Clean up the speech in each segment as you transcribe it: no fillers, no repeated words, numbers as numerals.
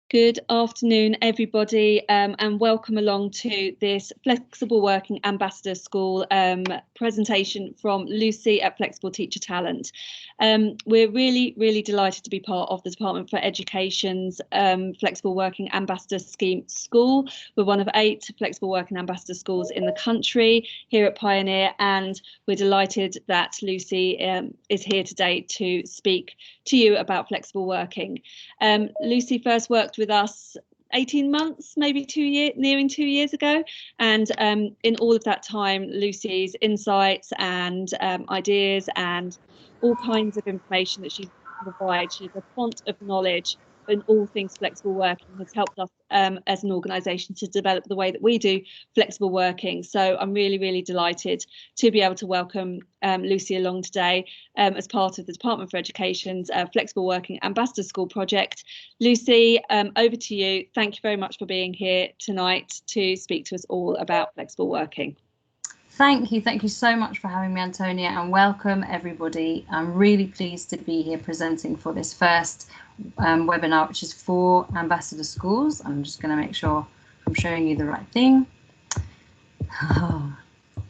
Good afternoon, everybody, and welcome along to this Flexible Working Ambassador School presentation from Lucy at Flexible Teacher Talent. We're really delighted to be part of the Department for Education's Flexible Working Ambassador Scheme School. We're one of 8 Flexible Working Ambassador schools in the country here at Pioneer, and we're delighted that Lucy is here today to speak to you about flexible working. Lucy first worked with us 18 months, maybe 2 years, nearing 2 years ago. And in all of that time, Lucy's insights and ideas and all kinds of information that she provides, she's a font of knowledge in all things flexible working, has helped us as an organisation to develop the way that we do flexible working. So I'm really delighted to be able to welcome Lucy along today as part of the Department for Education's Flexible Working Ambassador School project. Lucy, over to you. Thank you very much for being here tonight to speak to us all about flexible working. Thank you so much for having me, Antonia, and welcome everybody. I'm really pleased to be here presenting for this first webinar, which is for ambassador schools. I'm just going to make sure I'm showing you the right thing.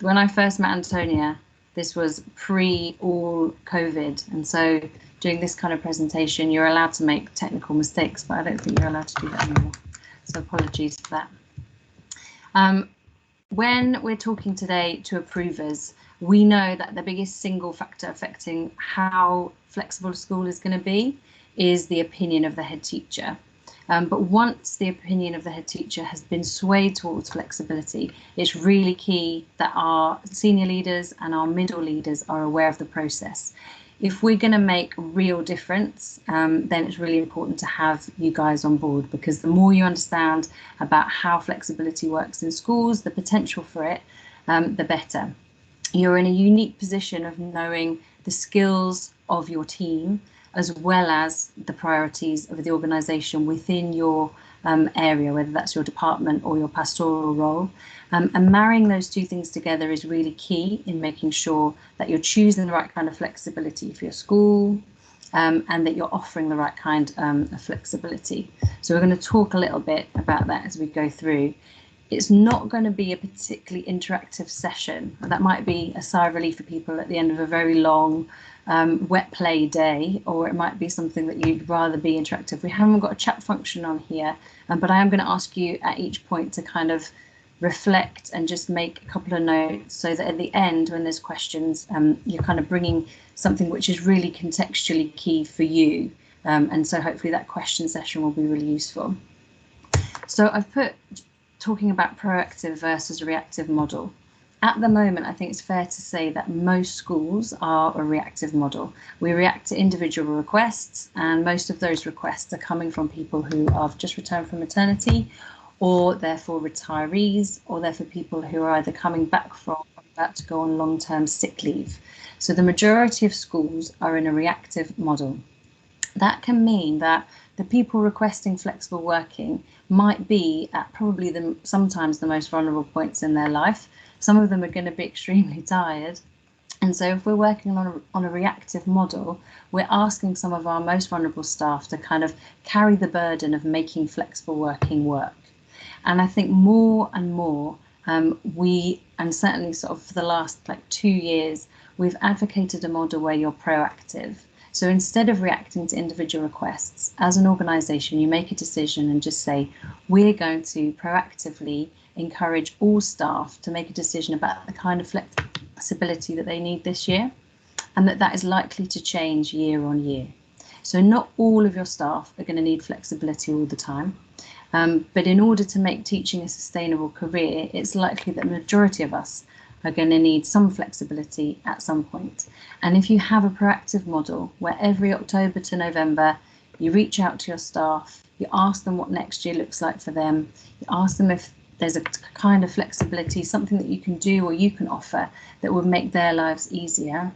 When I first met Antonia, this was pre-all COVID, and so doing this kind of presentation, you're allowed to make technical mistakes, but I don't think you're allowed to do that anymore. So apologies for that. When we're talking today to approvers, we know that the biggest single factor affecting how flexible a school is going to be is the opinion of the head teacher. But once the opinion of the head teacher has been swayed towards flexibility, it's really key that our senior leaders and our middle leaders are aware of the process. If we're going to make a real difference, then it's really important to have you guys on board, because the more you understand about how flexibility works in schools, the potential for it, the better. You're in a unique position of knowing the skills of your team, as well as the priorities of the organisation within your area, whether that's your department or your pastoral role. And marrying those two things together is really key in making sure that you're choosing the right kind of flexibility for your school, and that you're offering the right kind of flexibility. So we're going to talk a little bit about that as we go through. It's not going to be a particularly interactive session. That might be a sigh of relief for people at the end of a very long wet play day, or it might be something that you'd rather be interactive. We haven't got a chat function on here, but I am going to ask you at each point to kind of reflect and just make a couple of notes, so that at the end, when there's questions, you're kind of bringing something which is really contextually key for you. And so hopefully that question session will be really useful. So I've put talking about proactive versus reactive model. At the moment, I think it's fair to say that most schools are a reactive model. We react to individual requests, and most of those requests are coming from people who have just returned from maternity, or they're for retirees, or they're for people who are either coming back from or about to go on long-term sick leave. So the majority of schools are in a reactive model. That can mean that the people requesting flexible working might be at probably sometimes the most vulnerable points in their life. Some of them are going to be extremely tired. And so if we're working on a reactive model, we're asking some of our most vulnerable staff to kind of carry the burden of making flexible working work. And I think more and more, and certainly sort of for the last 2 years, we've advocated a model where you're proactive. So instead of reacting to individual requests, as an organisation, you make a decision and just say, we're going to proactively encourage all staff to make a decision about the kind of flexibility that they need this year, and that is likely to change year on year. So not all of your staff are going to need flexibility all the time. But in order to make teaching a sustainable career, it's likely that the majority of us are going to need some flexibility at some point. And if you have a proactive model where every October to November, you reach out to your staff, you ask them what next year looks like for them, you ask them if there's a kind of flexibility, something that you can do or you can offer that would make their lives easier,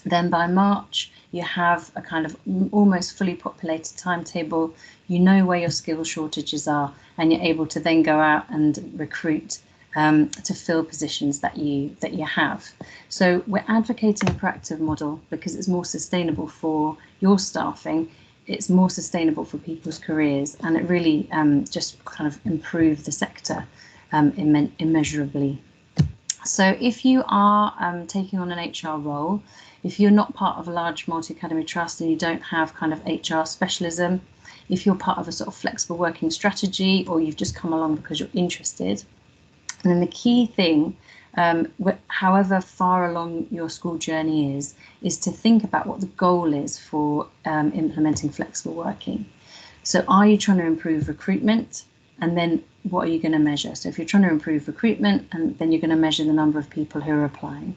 then by March, you have a kind of almost fully populated timetable, you know where your skill shortages are, and you're able to then go out and recruit to fill positions that you have. So we're advocating a proactive model because it's more sustainable for your staffing. it's more sustainable for people's careers, and it really just kind of improved the sector immeasurably. So if you are taking on an HR role, if you're not part of a large multi-academy trust and you don't have kind of HR specialism, if you're part of a sort of flexible working strategy, or you've just come along because you're interested, and then the key thing, however far along your school journey is to think about what the goal is for implementing flexible working. So are you trying to improve recruitment? And then what are you going to measure? So if you're trying to improve recruitment, and then you're going to measure the number of people who are applying.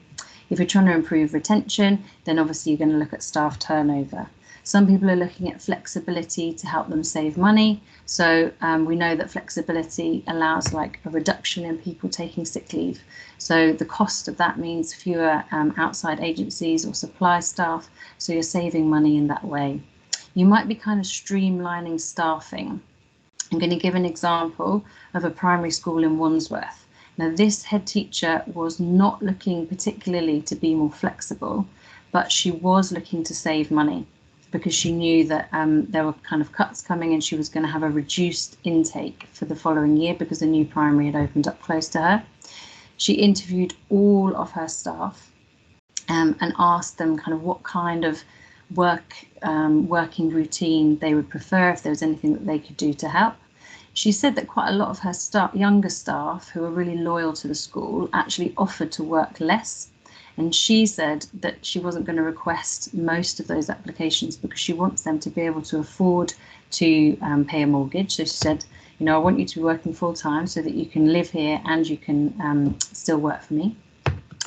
If you're trying to improve retention, then obviously you're going to look at staff turnover. Some people are looking at flexibility to help them save money. So we know that flexibility allows like a reduction in people taking sick leave. So the cost of that means fewer outside agencies or supply staff. So you're saving money in that way. You might be kind of streamlining staffing. I'm going to give an example of a primary school in Wandsworth. Now, this head teacher was not looking particularly to be more flexible, but she was looking to save money because she knew that there were kind of cuts coming, and she was going to have a reduced intake for the following year because the new primary had opened up close to her. She interviewed all of her staff and asked them kind of what kind of working routine they would prefer, if there was anything that they could do to help. She said that quite a lot of her younger staff who were really loyal to the school actually offered to work less. And she said that she wasn't going to request most of those applications because she wants them to be able to afford to pay a mortgage. So she said, you know, I want you to be working full time so that you can live here and you can still work for me.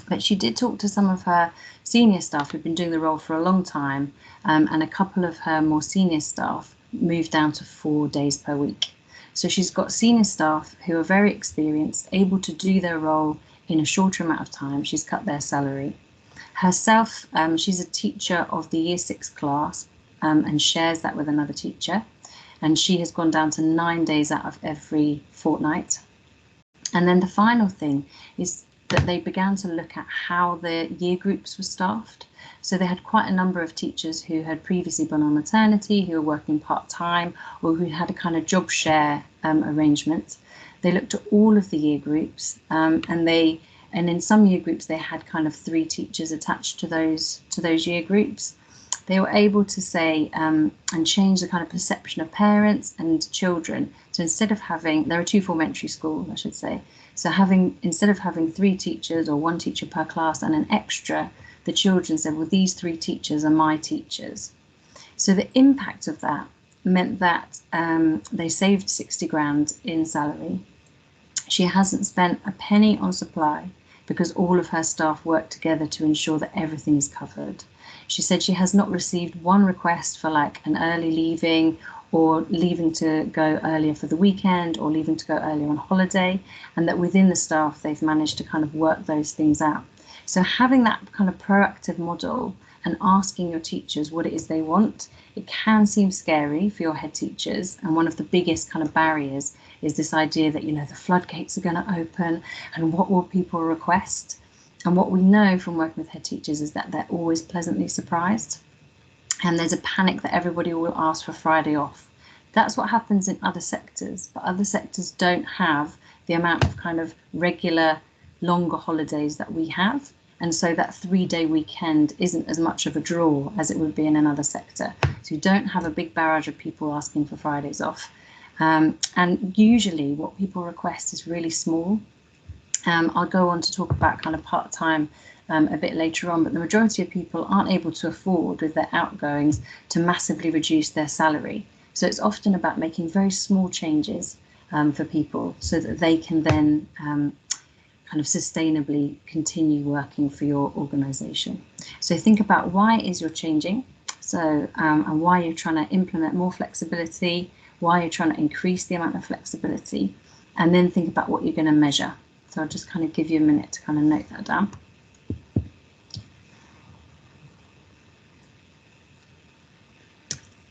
But she did talk to some of her senior staff who've been doing the role for a long time, and a couple of her more senior staff moved down to 4 days per week. So she's got senior staff who are very experienced, able to do their role in a shorter amount of time. She's cut their salary. Herself, she's a teacher of the Year 6 class and shares that with another teacher. And she has gone down to 9 days out of every fortnight. And then the final thing is that they began to look at how their year groups were staffed. So they had quite a number of teachers who had previously been on maternity, who were working part-time, or who had a kind of job share arrangement. They looked at all of the year groups, and in some year groups they had kind of 3 teachers attached to those year groups. They were able to say and change the kind of perception of parents and children. So instead of having, there are 2 form-entry schools, I should say. So instead of having 3 teachers or 1 teacher per class and an extra, the children said, well, these 3 teachers are my teachers. So the impact of that meant that they saved 60 grand in salary. She hasn't spent a penny on supply because all of her staff work together to ensure that everything is covered. She said she has not received 1 request for like an early leaving, or leaving to go earlier for the weekend, or leaving to go earlier on holiday, and that within the staff they've managed to kind of work those things out. So having that kind of proactive model and asking your teachers what it is they want, it can seem scary for your head teachers. And one of the biggest kind of barriers is this idea that, you know, the floodgates are going to open and what will people request? And what we know from working with head teachers is that they're always pleasantly surprised. And there's a panic that everybody will ask for Friday off. That's what happens in other sectors, but other sectors don't have the amount of kind of regular, longer holidays that we have. And so that 3-day weekend isn't as much of a draw as it would be in another sector. So you don't have a big barrage of people asking for Fridays off. And usually what people request is really small. I'll go on to talk about kind of part-time a bit later on, but the majority of people aren't able to afford with their outgoings to massively reduce their salary. So it's often about making very small changes for people so that they can then kind of sustainably continue working for your organisation. So think about why it is you're changing, so and why you're trying to implement more flexibility, why you're trying to increase the amount of flexibility, and then think about what you're going to measure. So I'll just kind of give you a minute to kind of note that down.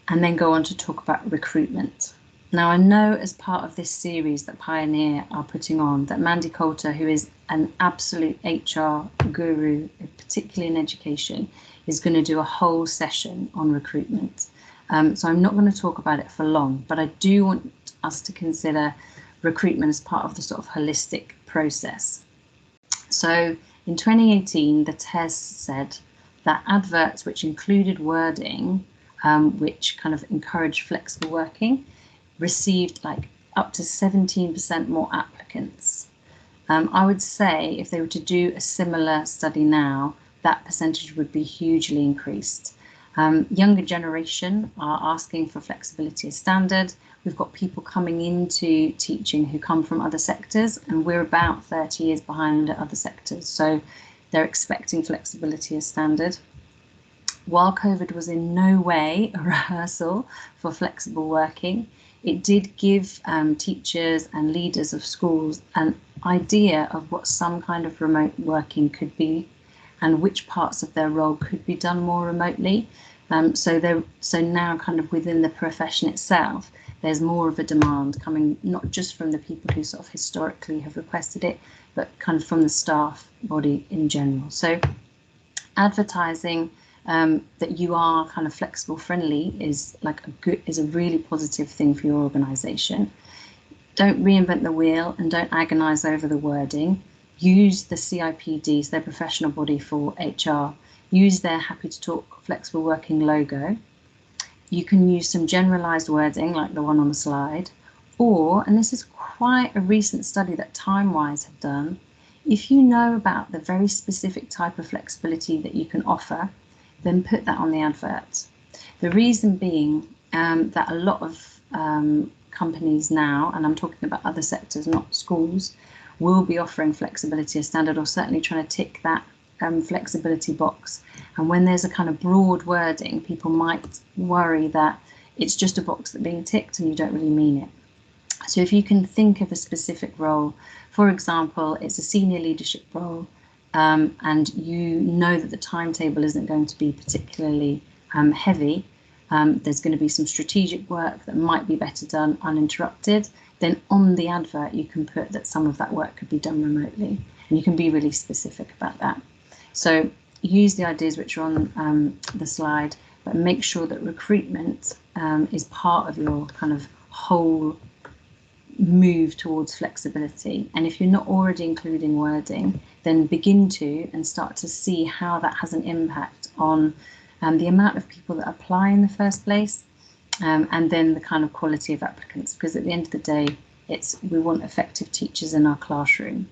And then go on to talk about recruitment. Now, I know as part of this series that Pioneer are putting on that Mandy Coulter, who is an absolute HR guru, particularly in education, is going to do a whole session on recruitment. So I'm not going to talk about it for long, but I do want us to consider recruitment as part of the sort of holistic process. So in 2018, the test said that adverts which included wording which kind of encouraged flexible working received like up to 17% more applicants. I would say if they were to do a similar study now, that percentage would be hugely increased. Younger generation are asking for flexibility as standard. We've got people coming into teaching who come from other sectors, and we're about 30 years behind other sectors. So they're expecting flexibility as standard. While COVID was in no way a rehearsal for flexible working, it did give teachers and leaders of schools an idea of what some kind of remote working could be and which parts of their role could be done more remotely. So now kind of within the profession itself, there's more of a demand coming not just from the people who sort of historically have requested it, but kind of from the staff body in general. So advertising that you are kind of flexible friendly is a really positive thing for your organisation. Don't reinvent the wheel and don't agonise over the wording. Use the CIPD, so their professional body for HR. Use their Happy to Talk flexible working logo. You can use some generalised wording like the one on the slide, or, and this is quite a recent study that TimeWise have done, if you know about the very specific type of flexibility that you can offer, then put that on the advert. The reason being that a lot of companies now, and I'm talking about other sectors, not schools, will be offering flexibility as standard, or certainly trying to tick that flexibility box. And when there's a kind of broad wording, people might worry that it's just a box that's being ticked and you don't really mean it. So if you can think of a specific role, for example, it's a senior leadership role, and you know that the timetable isn't going to be particularly heavy, there's going to be some strategic work that might be better done uninterrupted, then on the advert you can put that some of that work could be done remotely, and you can be really specific about that. So use the ideas which are on the slide, but make sure that recruitment is part of your kind of whole move towards flexibility. And if you're not already including wording, then begin to and start to see how that has an impact on the amount of people that apply in the first place, and then the kind of quality of applicants, because at the end of the day, we want effective teachers in our classroom.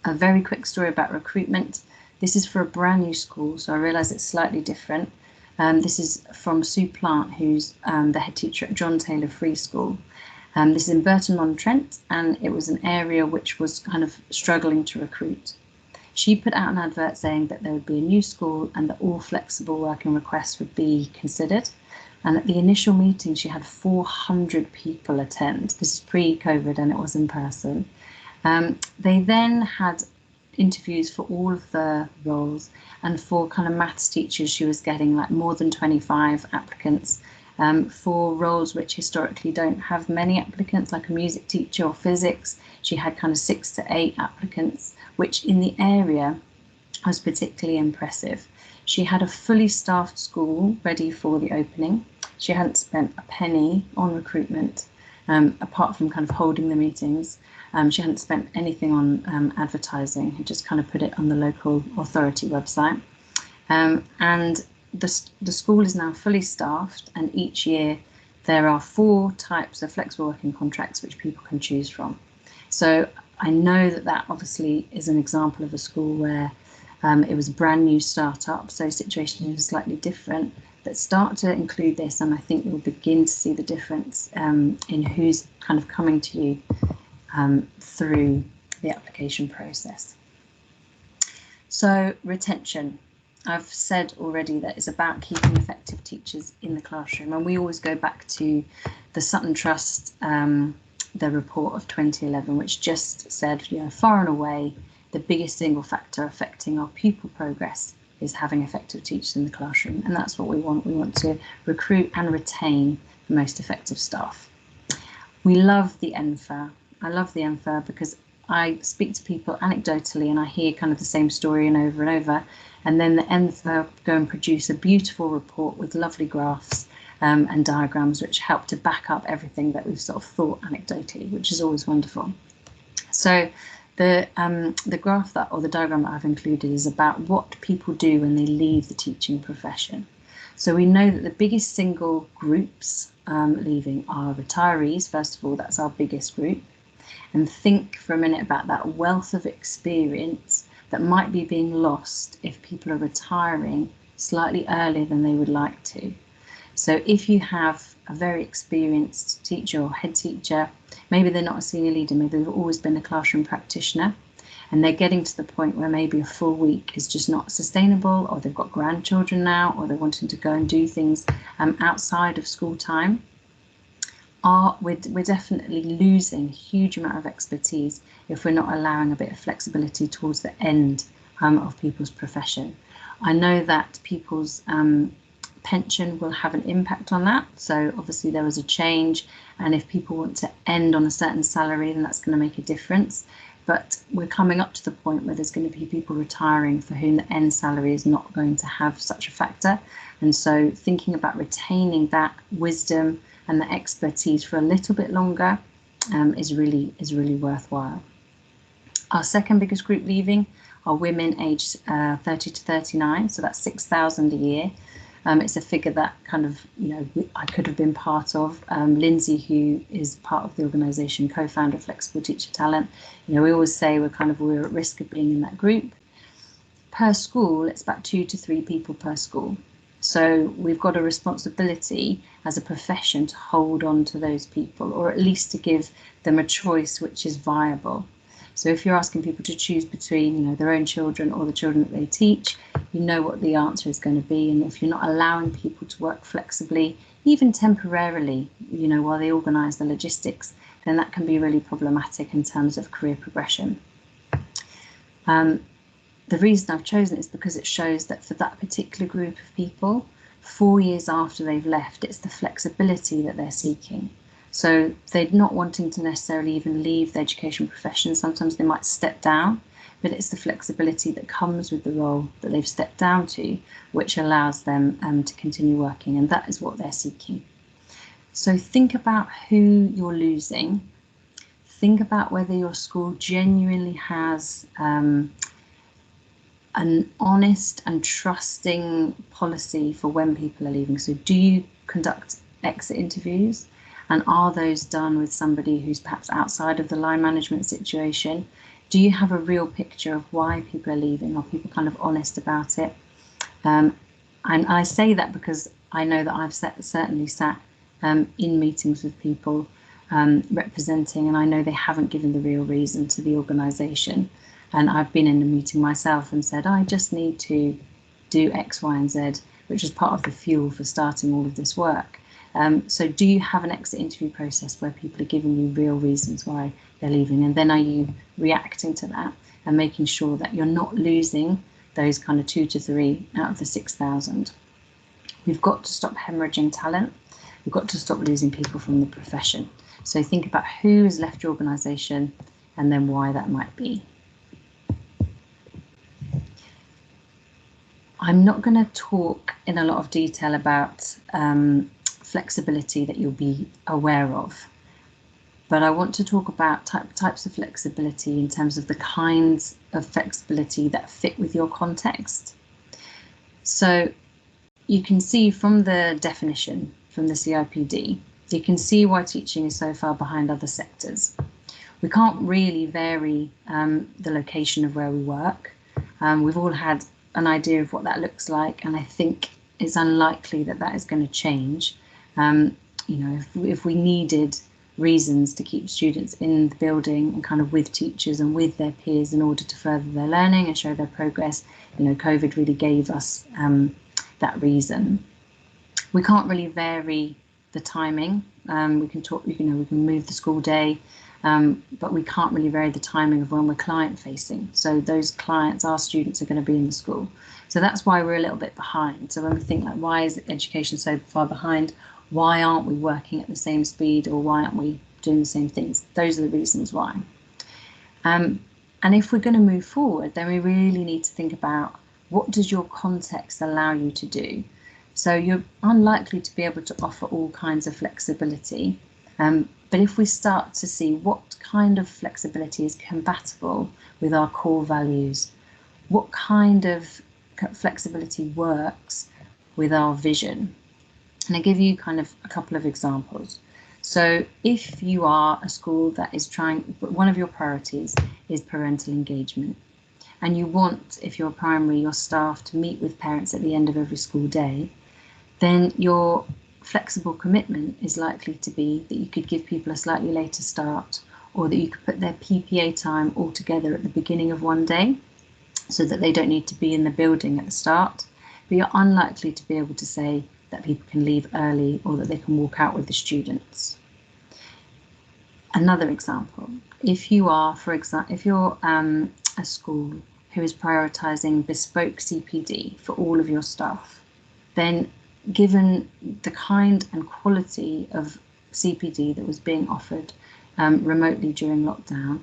A very quick story about recruitment. This is for a brand new school, so I realise it's slightly different. This is from Sue Plant, who's the head teacher at John Taylor Free School. This is in Burton-on-Trent, and it was an area which was kind of struggling to recruit. She put out an advert saying that there would be a new school and that all flexible working requests would be considered. And at the initial meeting, she had 400 people attend. This is pre-COVID and it was in person. They then had interviews for all of the roles, and for kind of maths teachers, she was getting like more than 25 applicants. For roles which historically don't have many applicants, like a music teacher or physics, she had kind of 6 to 8 applicants, which in the area was particularly impressive. She had a fully staffed school ready for the opening. She hadn't spent a penny on recruitment, apart from kind of holding the meetings. She hadn't spent anything on advertising. She just kind of put it on the local authority website. And the school is now fully staffed, and each year there are 4 types of flexible working contracts which people can choose from. So I know that obviously is an example of a school where it was a brand new startup, so situation is slightly different, but start to include this, and I think you'll begin to see the difference in who's kind of coming to you through the application process. So retention. I've said already that it's about keeping effective teachers in the classroom, and we always go back to the Sutton Trust, the report of 2011, which just said, far and away, the biggest single factor affecting our pupil progress is having effective teachers in the classroom, and that's what we want. We want to recruit and retain the most effective staff. We love the NFA. I love the NFA because I speak to people anecdotally and I hear kind of the same story and over, and then the NFA go and produce a beautiful report with lovely graphs and diagrams which help to back up everything that we've sort of thought anecdotally, which is always wonderful. So the graph or the diagram that I've included is about what people do when they leave the teaching profession. So we know that the biggest single groups leaving are retirees. First of all, that's our biggest group. And think for a minute about that wealth of experience that might be being lost if people are retiring slightly earlier than they would like to. So if you have a very experienced teacher or head teacher, maybe they're not a senior leader, maybe they've always been a classroom practitioner, and they're getting to the point where maybe a full week is just not sustainable, or they've got grandchildren now, or they're wanting to go and do things outside of school time, we're definitely losing a huge amount of expertise if we're not allowing a bit of flexibility towards the end of people's profession. I know that people's pension will have an impact on that. So obviously there was a change, and if people want to end on a certain salary, then that's going to make a difference. But we're coming up to the point where there's going to be people retiring for whom the end salary is not going to have such a factor. And so thinking about retaining that wisdom and the expertise for a little bit longer is really worthwhile. Our second biggest group leaving are women aged 30 to 39, so that's 6,000 a year. It's a figure that kind of, I could have been part of. Lindsey, who is part of the organisation, co-founder of Flexible Teacher Talent, we always say we're at risk of being in that group. Per school, it's about 2 to 3 people per school. So we've got a responsibility as a profession to hold on to those people, or at least to give them a choice which is viable. So if you're asking people to choose between, their own children or the children that they teach, you know what the answer is going to be. And if you're not allowing people to work flexibly, even temporarily, while they organise the logistics, then that can be really problematic in terms of career progression. The reason I've chosen it is because it shows that for that particular group of people, 4 years after they've left, it's the flexibility that they're seeking. So they're not wanting to necessarily even leave the education profession. Sometimes they might step down, but it's the flexibility that comes with the role that they've stepped down to, which allows them to continue working, and that is what they're seeking. So think about who you're losing. Think about whether your school genuinely has an honest and trusting policy for when people are leaving. So do you conduct exit interviews? And are those done with somebody who's perhaps outside of the line management situation? Do you have a real picture of why people are leaving? Are people kind of honest about it? And I say that because I know that I've certainly sat in meetings with people representing, and I know they haven't given the real reason to the organisation. And I've been in a meeting myself and said, I just need to do X, Y, and Z, which is part of the fuel for starting all of this work. So do you have an exit interview process where people are giving you real reasons why they're leaving? And then are you reacting to that and making sure that you're not losing those kind of 2 to 3 out of the 6,000? We've got to stop hemorrhaging talent. We've got to stop losing people from the profession. So think about who has left your organisation and then why that might be. I'm not going to talk in a lot of detail about flexibility that you'll be aware of, but I want to talk about types of flexibility in terms of the kinds of flexibility that fit with your context. So you can see from the definition from the CIPD, you can see why teaching is so far behind other sectors. We can't really vary the location of where we work. We've all had an idea of what that looks like, and I think it's unlikely that that is going to change. If we needed reasons to keep students in the building and kind of with teachers and with their peers in order to further their learning and show their progress, COVID really gave us that reason. We can't really vary the timing. We can talk, we can move the school day, but we can't really vary the timing of when we're client facing. So those clients, our students, are going to be in the school. So that's why we're a little bit behind. So when we think like, why is education so far behind? Why aren't we working at the same speed, or why aren't we doing the same things? Those are the reasons why. And if we're going to move forward, then we really need to think about, what does your context allow you to do? So you're unlikely to be able to offer all kinds of flexibility. But if we start to see what kind of flexibility is compatible with our core values, what kind of flexibility works with our vision. And I give you kind of a couple of examples. So if you are a school that is one of your priorities is parental engagement, and you want, if you're primary, your staff to meet with parents at the end of every school day, then your flexible commitment is likely to be that you could give people a slightly later start, or that you could put their PPA time all together at the beginning of one day so that they don't need to be in the building at the start. But you're unlikely to be able to say that people can leave early or that they can walk out with the students. Another example, if you are, for example, if you're a school who is prioritising bespoke CPD for all of your staff, then given the kind and quality of CPD that was being offered remotely during lockdown,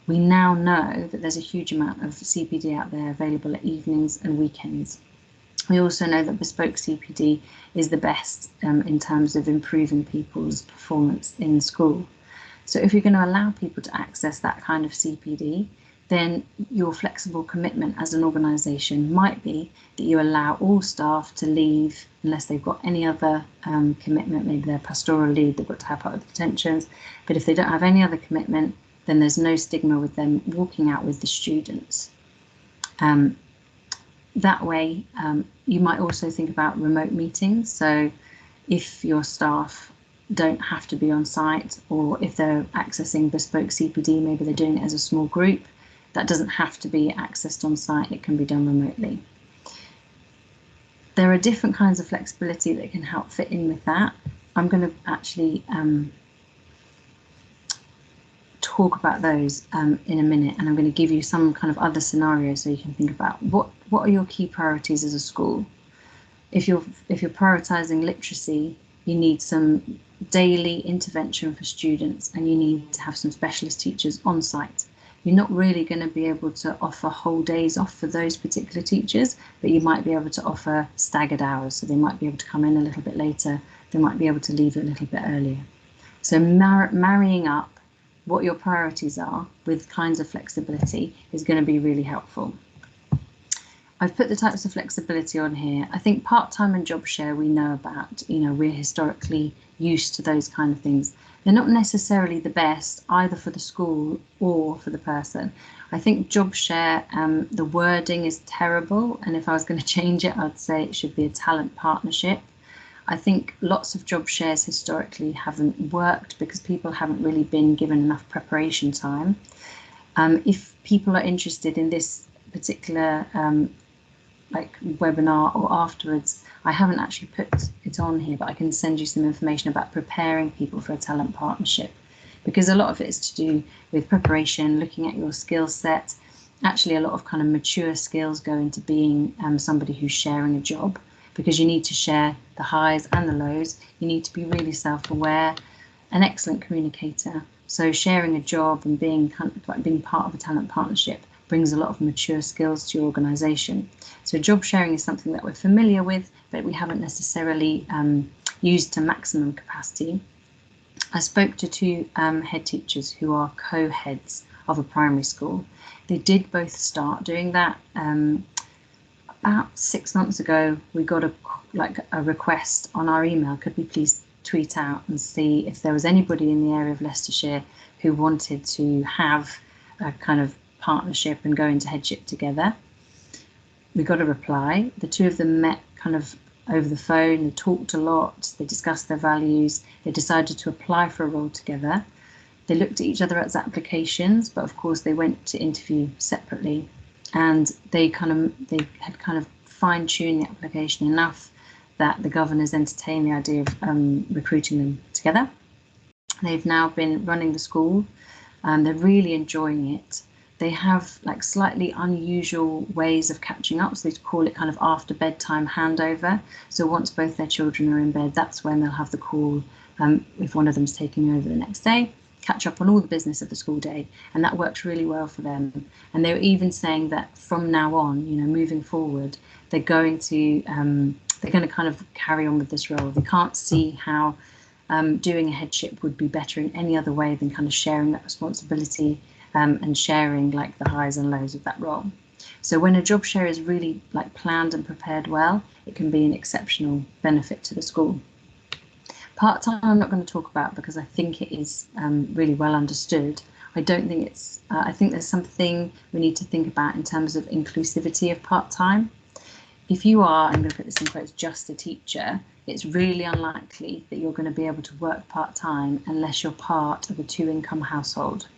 we now know that there's a huge amount of CPD out there available at evenings and weekends. We also know that bespoke CPD is the best in terms of improving people's performance in school. So if you're going to allow people to access that kind of CPD, then your flexible commitment as an organisation might be that you allow all staff to leave unless they've got any other commitment, maybe they're pastoral leave, they've got to help out with detentions. But if they don't have any other commitment, then there's no stigma with them walking out with the students. That way, you might also think about remote meetings. So if your staff don't have to be on site, or if they're accessing bespoke CPD, maybe they're doing it as a small group, that doesn't have to be accessed on site, it can be done remotely. There are different kinds of flexibility that can help fit in with that. I'm going to actually talk about those in a minute, and I'm going to give you some kind of other scenarios so you can think about what are your key priorities as a school. If you're prioritizing literacy, you need some daily intervention for students, and you need to have some specialist teachers on site. You're not really going to be able to offer whole days off for those particular teachers, but you might be able to offer staggered hours. So they might be able to come in a little bit later, they might be able to leave a little bit earlier. So marrying up what your priorities are with kinds of flexibility is going to be really helpful. I've put the types of flexibility on here. I think part-time and job share we know about, we're historically used to those kind of things. They're not necessarily the best either for the school or for the person. I think job share, the wording is terrible, and if I was going to change it, I'd say it should be a talent partnership. I think lots of job shares historically haven't worked because people haven't really been given enough preparation time. If people are interested in this particular webinar or afterwards, I haven't actually put it on here, but I can send you some information about preparing people for a talent partnership, because a lot of it is to do with preparation, looking at your skill set. Actually, a lot of kind of mature skills go into being somebody who's sharing a job, because you need to share the highs and the lows. You need to be really self-aware, an excellent communicator. So sharing a job and being part of a talent partnership brings a lot of mature skills to your organisation. So job sharing is something that we're familiar with, but we haven't necessarily used to maximum capacity. I spoke to two head teachers who are co-heads of a primary school. They did both start doing that. About 6 months ago, we got a request on our email, could we please tweet out and see if there was anybody in the area of Leicestershire who wanted to have a kind of partnership and go into headship together. We got a reply. The two of them met kind of over the phone, they talked a lot, they discussed their values, they decided to apply for a role together. They looked at each other as applications, but of course they went to interview separately, and they had kind of fine-tuned the application enough that the governors entertained the idea of recruiting them together. They've now been running the school, and they're really enjoying it. They have slightly unusual ways of catching up, so they call it kind of after bedtime handover. So once both their children are in bed, that's when they'll have the call, if one of them's taking over the next day, catch up on all the business of the school day, and that works really well for them. And they were even saying that from now on, moving forward, they're going to they're going to kind of carry on with this role. They can't see how doing a headship would be better in any other way than kind of sharing that responsibility and sharing like the highs and lows of that role. So when a job share is really like planned and prepared well, it can be an exceptional benefit to the school. Part-time I'm not going to talk about because I think it is really well understood. I don't think it's, I think there's something we need to think about in terms of inclusivity of part-time. If you are, I'm going to put this in quotes, just a teacher, it's really unlikely that you're going to be able to work part-time unless you're part of a 2-income household.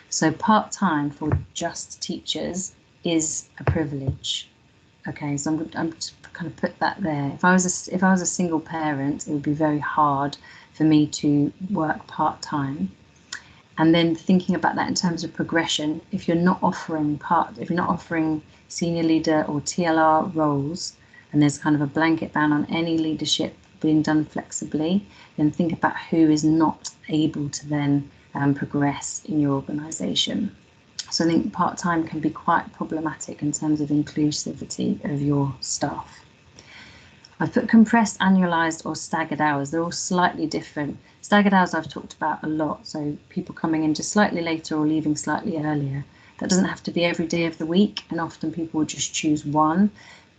So part-time for just teachers is a privilege. Okay, so I'm just kind of put that there. If I was a single parent, it would be very hard for me to work part-time. And then thinking about that in terms of progression, if you're not offering senior leader or TLR roles, and there's kind of a blanket ban on any leadership being done flexibly, then think about who is not able to then progress in your organisation. So I think part-time can be quite problematic in terms of inclusivity of your staff. I've put compressed, annualised or staggered hours. They're all slightly different. Staggered hours I've talked about a lot, so people coming in just slightly later or leaving slightly earlier. That doesn't have to be every day of the week, and often people will just choose one.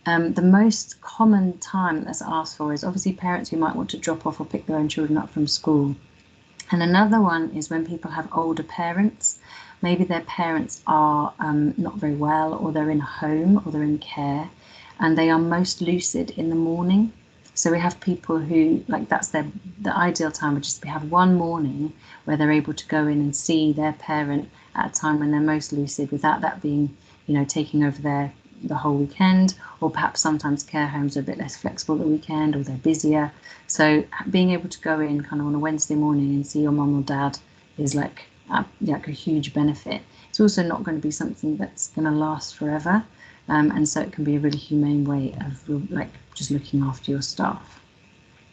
The most common time that's asked for is obviously parents who might want to drop off or pick their own children up from school. And another one is when people have older parents. Maybe their parents are not very well, or they're in a home, or they're in care, and they are most lucid in the morning. So we have people who, like, that's the ideal time, would just be have one morning where they're able to go in and see their parent at a time when they're most lucid, without that being, you know, taking over the whole weekend. Or perhaps sometimes care homes are a bit less flexible the weekend, or they're busier. So being able to go in kind of on a Wednesday morning and see your mum or dad is like a huge benefit. It's also not going to be something that's going to last forever. And so it can be a really humane way of like just looking after your staff.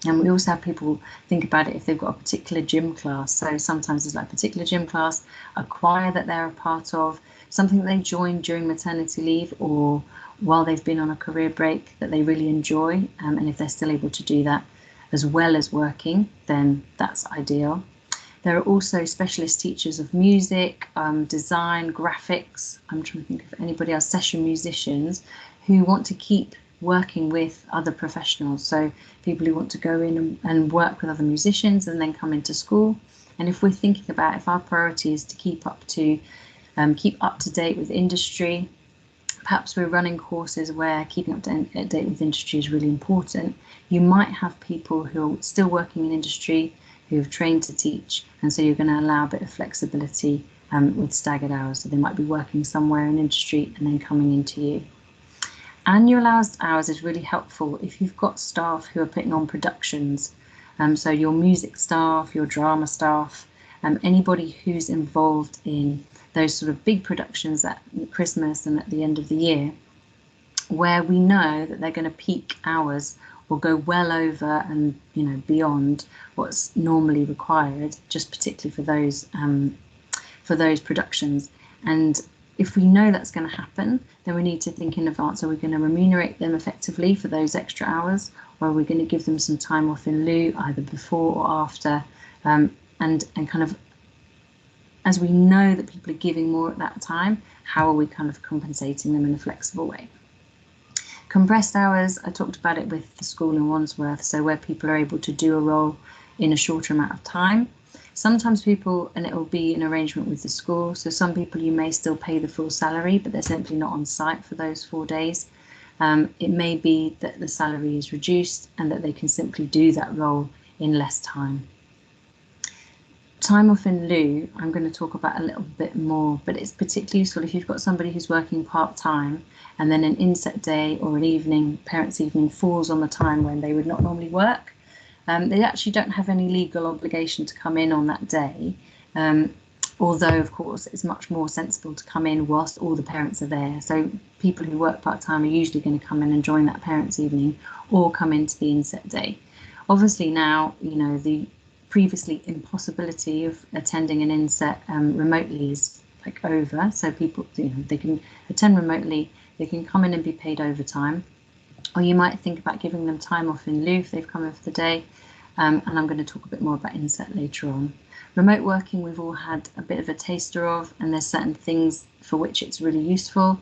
And we also have people think about it if they've got a particular gym class. So sometimes there's like a particular gym class, a choir that they're a part of, something that they joined during maternity leave or while they've been on a career break that they really enjoy. And if they're still able to do that as well as working, then that's ideal. There are also specialist teachers of music, design, graphics. I'm trying to think of anybody else, session musicians who want to keep working with other professionals. So people who want to go in and work with other musicians and then come into school. And if we're thinking about if our priority is to keep up to date with industry, perhaps we're running courses where keeping up to date with industry is really important. You might have people who are still working in industry who have trained to teach, and so you're going to allow a bit of flexibility with staggered hours. So they might be working somewhere in industry and then coming into you. Annualised hours is really helpful if you've got staff who are putting on productions. So your music staff, your drama staff, anybody who's involved in those sort of big productions at Christmas and at the end of the year, where we know that they're going to peak hours or go well over and beyond what's normally required, just particularly for those productions. And if we know that's going to happen, then we need to think in advance. Are we going to remunerate them effectively for those extra hours, or are we going to give them some time off in lieu, either before or after? And kind of, as we know that people are giving more at that time, how are we kind of compensating them in a flexible way? Compressed hours, I talked about it with the school in Wandsworth, so where people are able to do a role in a shorter amount of time. Sometimes people, and it will be an arrangement with the school, so some people you may still pay the full salary, but they're simply not on site for those 4 days. It may be that the salary is reduced and that they can simply do that role in less time. Time off in lieu, I'm going to talk about a little bit more, but it's particularly useful if you've got somebody who's working part-time and then an inset day or an evening, parents' evening, falls on the time when they would not normally work. They actually don't have any legal obligation to come in on that day, although, of course, it's much more sensible to come in whilst all the parents are there. So people who work part-time are usually going to come in and join that parents' evening or come into the inset day. Obviously now, the previously impossibility of attending an inset remotely is like over. So people, they can attend remotely, they can come in and be paid overtime. Or you might think about giving them time off in lieu if they've come in for the day. And I'm going to talk a bit more about inset later on. Remote working, we've all had a bit of a taster of, and there's certain things for which it's really useful.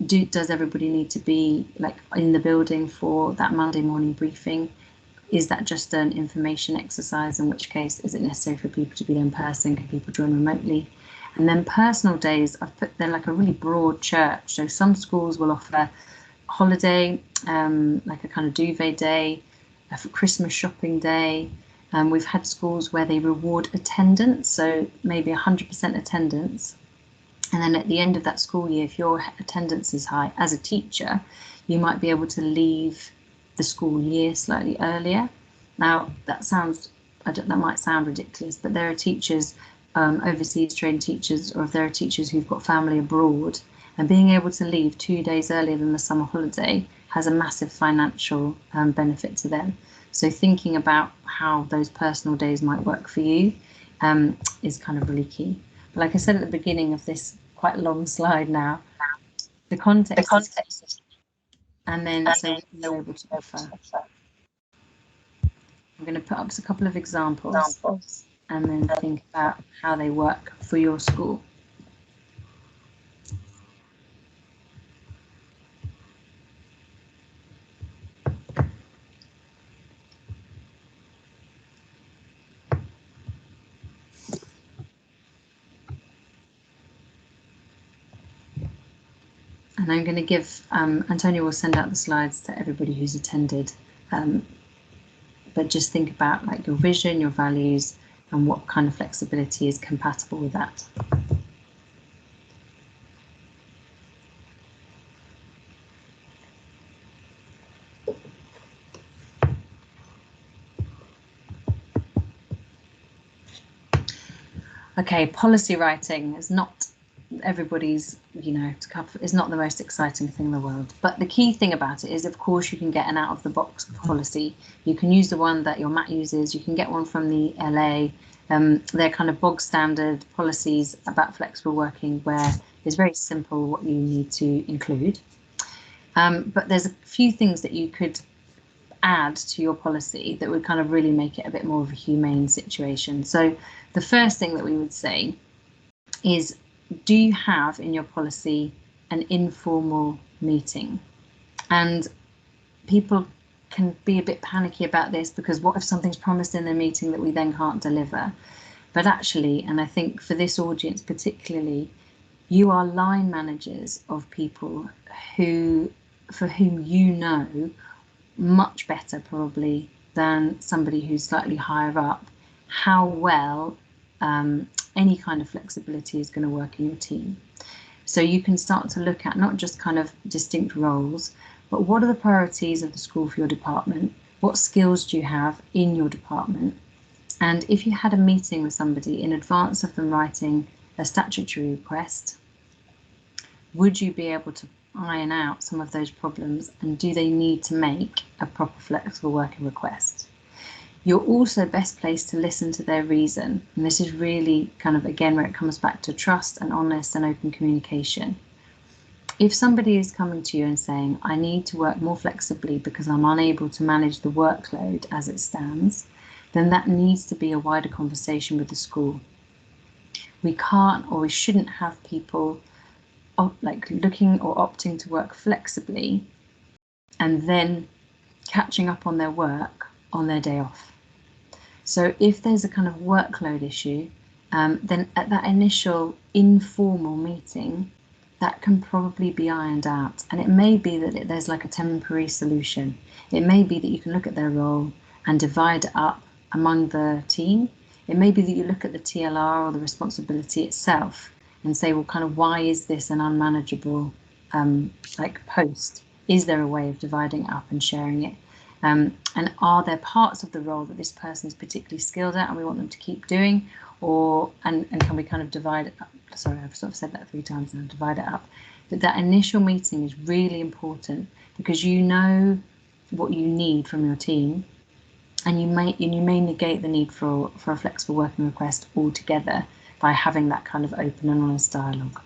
Does everybody need to be like in the building for that Monday morning briefing? Is that just an information exercise? In which case, is it necessary for people to be there in person? Can people join remotely? And then personal days, I've put there like a really broad church. So some schools will offer holiday, like a kind of duvet day, a Christmas shopping day. We've had schools where they reward attendance, so maybe 100% attendance. And then at the end of that school year, if your attendance is high as a teacher, you might be able to leave the school year slightly earlier. Now, that might sound ridiculous, but there are teachers, overseas trained teachers, or if there are teachers who've got family abroad, and being able to leave 2 days earlier than the summer holiday has a massive financial benefit to them. So thinking about how those personal days might work for you is kind of really key. But like I said at the beginning of this quite long slide now, the context is, and then so we're able to offer. I'm going to put up a couple of examples and then think about how they work for your school. And I'm going to give, Antonia will send out the slides to everybody who's attended, but just think about like your vision, your values, and what kind of flexibility is compatible with that. Okay, policy writing is not everybody's, it's not the most exciting thing in the world. But the key thing about it is, of course, you can get an out-of-the-box policy. You can use the one that your Matt uses. You can get one from the LA. They're kind of bog standard policies about flexible working, where it's very simple what you need to include. But there's a few things that you could add to your policy that would kind of really make it a bit more of a humane situation. So the first thing that we would say is, do you have in your policy an informal meeting? And people can be a bit panicky about this, because what if something's promised in the meeting that we then can't deliver? But actually, and I think for this audience particularly, you are line managers of people for whom you know much better probably than somebody who's slightly higher up how well any kind of flexibility is going to work in your team. So you can start to look at not just kind of distinct roles, but what are the priorities of the school for your department? What skills do you have in your department? And if you had a meeting with somebody in advance of them writing a statutory request, would you be able to iron out some of those problems, and do they need to make a proper flexible working request? You're also best placed to listen to their reason, and this is really kind of again where it comes back to trust and honest and open communication. If somebody is coming to you and saying, I need to work more flexibly because I'm unable to manage the workload as it stands, then that needs to be a wider conversation with the school. We can't, or we shouldn't have people like looking or opting to work flexibly and then catching up on their work on their day off. So if there's a kind of workload issue, then at that initial informal meeting, that can probably be ironed out. And it may be that there's like a temporary solution. It may be that you can look at their role and divide it up among the team. It may be that you look at the TLR or the responsibility itself and say, well, kind of, why is this an unmanageable like post? Is there a way of dividing it up and sharing it? And are there parts of the role that this person is particularly skilled at and we want them to keep doing? And can we kind of divide it up? Sorry, I've sort of said that 3 times now, divide it up. But that initial meeting is really important, because you know what you need from your team, and you may negate the need for a flexible working request altogether by having that kind of open and honest dialogue.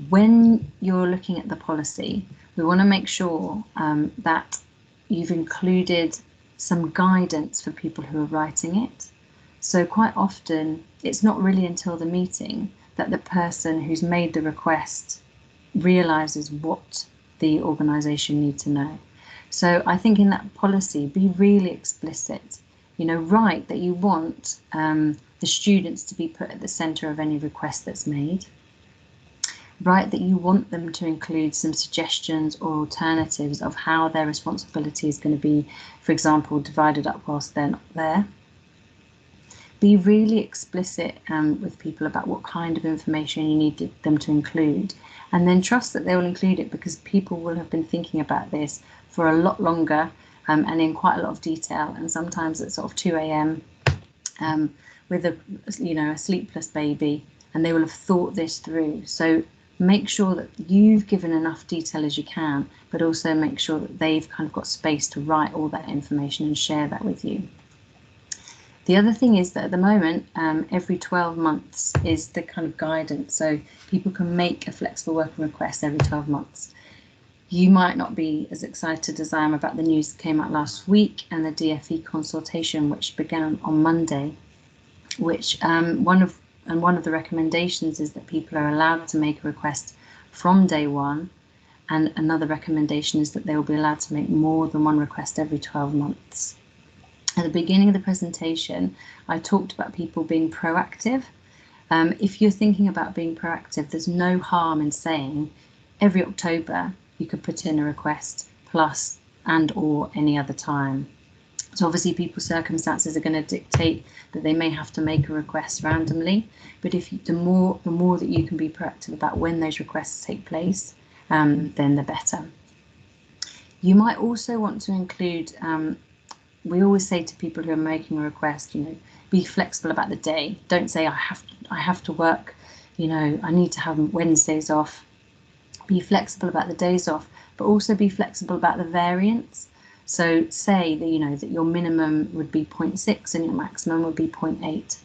When you're looking at the policy, we want to make sure that you've included some guidance for people who are writing it. So quite often it's not really until the meeting that the person who's made the request realizes what the organisation need to know. So I think in that policy, be really explicit. You know, write that you want the students to be put at the centre of any request that's made. Write that you want them to include some suggestions or alternatives of how their responsibility is going to be, for example, divided up whilst they're not there. Be really explicit with people about what kind of information you need them to include, and then trust that they will include it, because people will have been thinking about this for a lot longer and in quite a lot of detail, and sometimes at sort of 2 a.m. With a sleepless baby, and they will have thought this through. So make sure that you've given enough detail as you can, but also make sure that they've kind of got space to write all that information and share that with you. The other thing is that at the moment, every 12 months is the kind of guidance. So people can make a flexible working request every 12 months. You might not be as excited as I am about the news that came out last week and the DFE consultation, which began on Monday, which one of the recommendations is that people are allowed to make a request from day one, and another recommendation is that they will be allowed to make more than one request every 12 months. At the beginning of the presentation, I talked about people being proactive. If you're thinking about being proactive, there's no harm in saying every October you could put in a request plus and or any other time. So obviously people's circumstances are going to dictate that they may have to make a request randomly, but if you, the more that you can be proactive about when those requests take place, then the better. You might also want to include, we always say to people who are making a request, you know, be flexible about the day. Don't say I have to work, you know, I need to have Wednesdays off. Be flexible about the days off, but also be flexible about the variance. So say that, you know, that your minimum would be 0.6 and your maximum would be 0.8,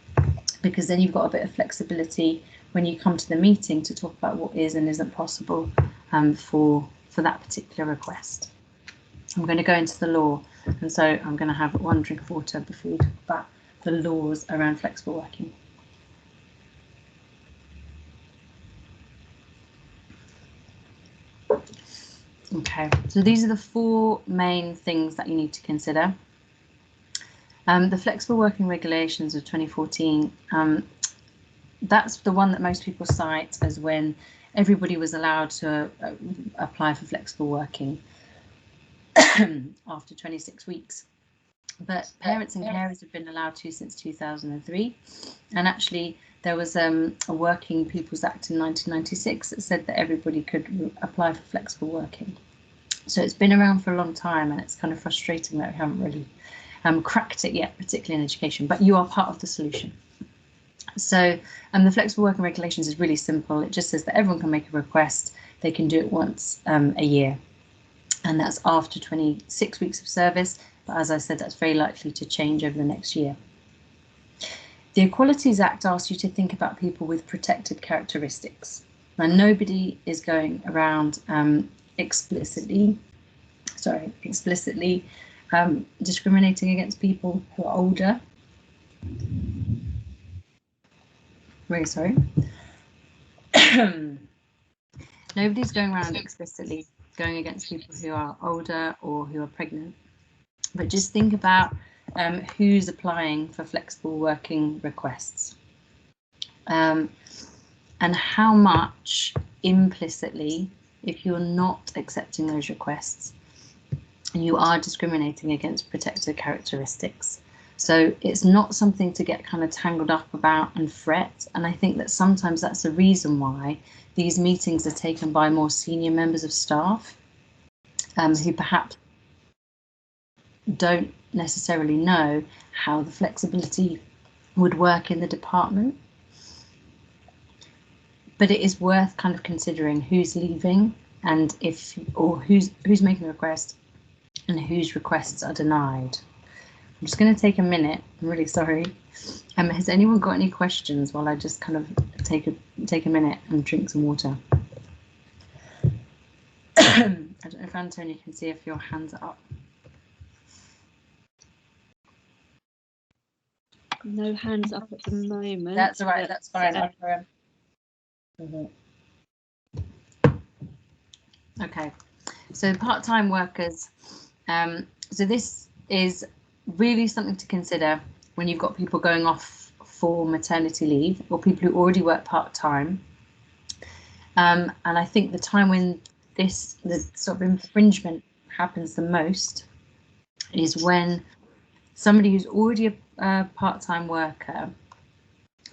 because then you've got a bit of flexibility when you come to the meeting to talk about what is and isn't possible for that particular request. I'm going to go into the law, and so I'm going to have one drink of water before we talk about the laws around flexible working. Okay, so these are the 4 main things that you need to consider. The flexible working regulations of 2014, that's the one that most people cite as when everybody was allowed to apply for flexible working after 26 weeks. But parents and carers have been allowed to since 2003, and actually there was a Working People's Act in 1996 that said that everybody could apply for flexible working. So it's been around for a long time, and it's kind of frustrating that we haven't really cracked it yet, particularly in education, but you are part of the solution. So the flexible working regulations is really simple. It just says that everyone can make a request. They can do it once a year, and that's after 26 weeks of service. But as I said, that's very likely to change over the next year. The Equalities Act asks you to think about people with protected characteristics. Now, nobody is going around explicitly discriminating against people who are older. Really sorry. Nobody's going around explicitly going against people who are older or who are pregnant. But just think about who's applying for flexible working requests, and how much implicitly, if you're not accepting those requests, you are discriminating against protected characteristics. So it's not something to get kind of tangled up about and fret. And I think that sometimes that's the reason why these meetings are taken by more senior members of staff who perhaps don't necessarily know how the flexibility would work in the department. But it is worth kind of considering who's leaving and who's making a request and whose requests are denied. I'm just going to take a minute. I'm really sorry. Has anyone got any questions while I just kind of take a minute and drink some water? I don't know if Antonia can see if your hands are up. No hands up at the moment. That's all right, that's fine. Okay, so part-time workers. So this is really something to consider when you've got people going off for maternity leave or people who already work part-time. And I think the time when the sort of infringement happens the most is when somebody who's already a part-time worker,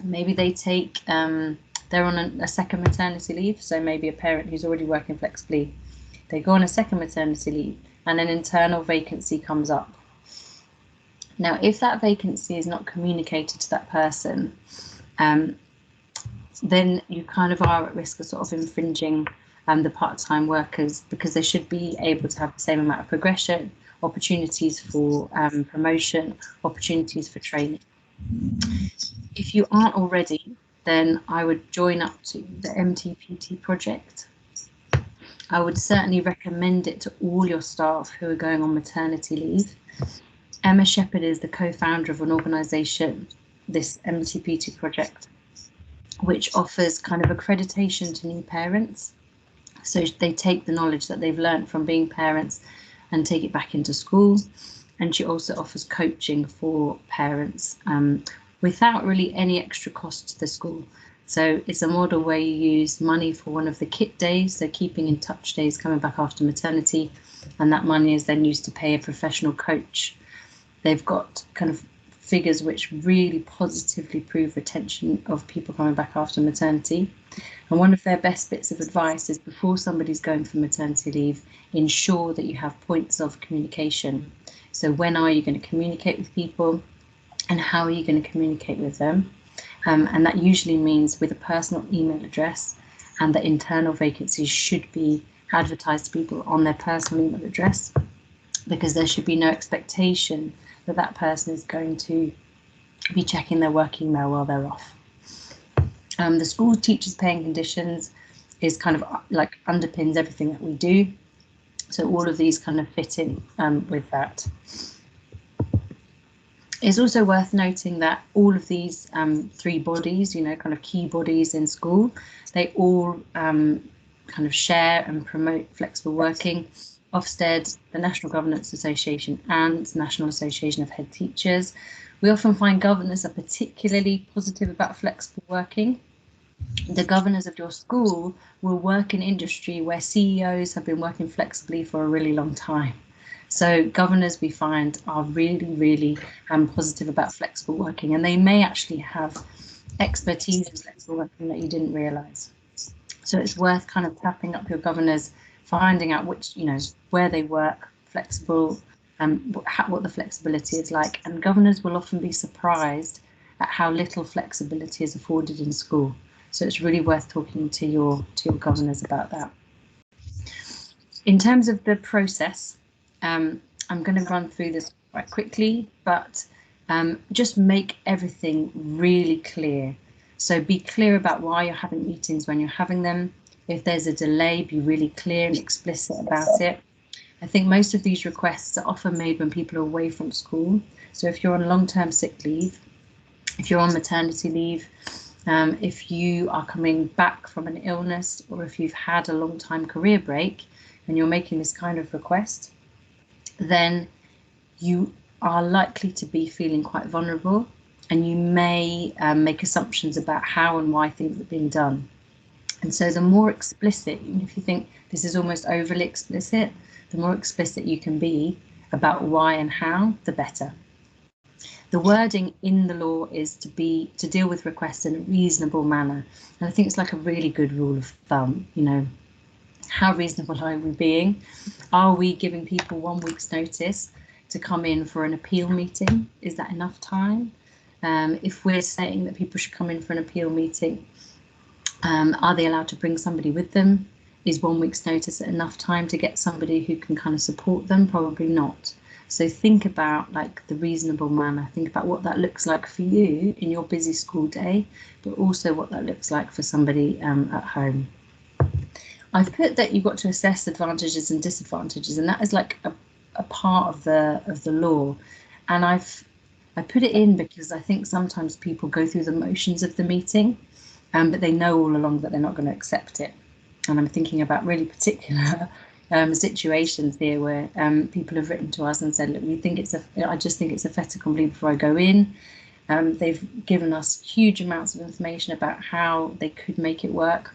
maybe they take they're on a second maternity leave, so maybe a parent who's already working flexibly, they go on a second maternity leave and an internal vacancy comes up. Now, if that vacancy is not communicated to that person, then you kind of are at risk of sort of infringing the part-time workers, because they should be able to have the same amount of progression, opportunities for promotion, opportunities for training. If you aren't already, then I would join up to the MTPT project. I would certainly recommend it to all your staff who are going on maternity leave. Emma Shepherd is the co-founder of an organisation, this MTPT project, which offers kind of accreditation to new parents. So they take the knowledge that they've learned from being parents and take it back into school. And she also offers coaching for parents without really any extra cost to the school. So it's a model where you use money for one of the kit days, so keeping in touch days coming back after maternity, and that money is then used to pay a professional coach. They've got kind of figures which really positively prove retention of people coming back after maternity. And one of their best bits of advice is, before somebody's going for maternity leave, ensure that you have points of communication. So when are you going to communicate with people, and how are you going to communicate with them? And that usually means with a personal email address, and that internal vacancies should be advertised to people on their personal email address, because there should be no expectation that that person is going to be checking their work email while they're off. The school teachers' paying conditions is kind of like underpins everything that we do. So all of these kind of fit in with that. It's also worth noting that all of these three bodies, you know, kind of key bodies in school, they all kind of share and promote flexible working. Ofsted, the National Governance Association, and National Association of Head Teachers. We often find governors are particularly positive about flexible working. The governors of your school will work in industry where CEOs have been working flexibly for a really long time. So governors, we find, are really positive about flexible working, and they may actually have expertise in flexible working that you didn't realise. So it's worth kind of tapping up your governors, finding out which, you know, where they work, flexible, what the flexibility is like. And governors will often be surprised at how little flexibility is afforded in school. So it's really worth talking to your governors about that. In terms of the process, I'm going to run through this quite quickly, but just make everything really clear. So be clear about why you're having meetings when you're having them. If there's a delay, be really clear and explicit about it. I think most of these requests are often made when people are away from school. So if you're on long-term sick leave, if you're on maternity leave, if you are coming back from an illness, or if you've had a long-time career break and you're making this kind of request, then you are likely to be feeling quite vulnerable, and you may make assumptions about how and why things are being done. And so the more explicit, even if you think this is almost overly explicit, the more explicit you can be about why and how, the better. The wording in the law is to deal with requests in a reasonable manner. And I think it's like a really good rule of thumb, you know, how reasonable are we being? Are we giving people 1 week's notice to come in for an appeal meeting? Is that enough time? If we're saying that people should come in for an appeal meeting, are they allowed to bring somebody with them? Is 1 week's notice enough time to get somebody who can kind of support them? Probably not. So think about like the reasonable manner. Think about what that looks like for you in your busy school day, but also what that looks like for somebody at home. I've put that you've got to assess advantages and disadvantages, and that is like a part of the law. And I put it in because I think sometimes people go through the motions of the meeting, but they know all along that they're not going to accept it. And I'm thinking about really particular situations here where people have written to us and said, look, I just think it's a fait accompli before I go in. They've given us huge amounts of information about how they could make it work,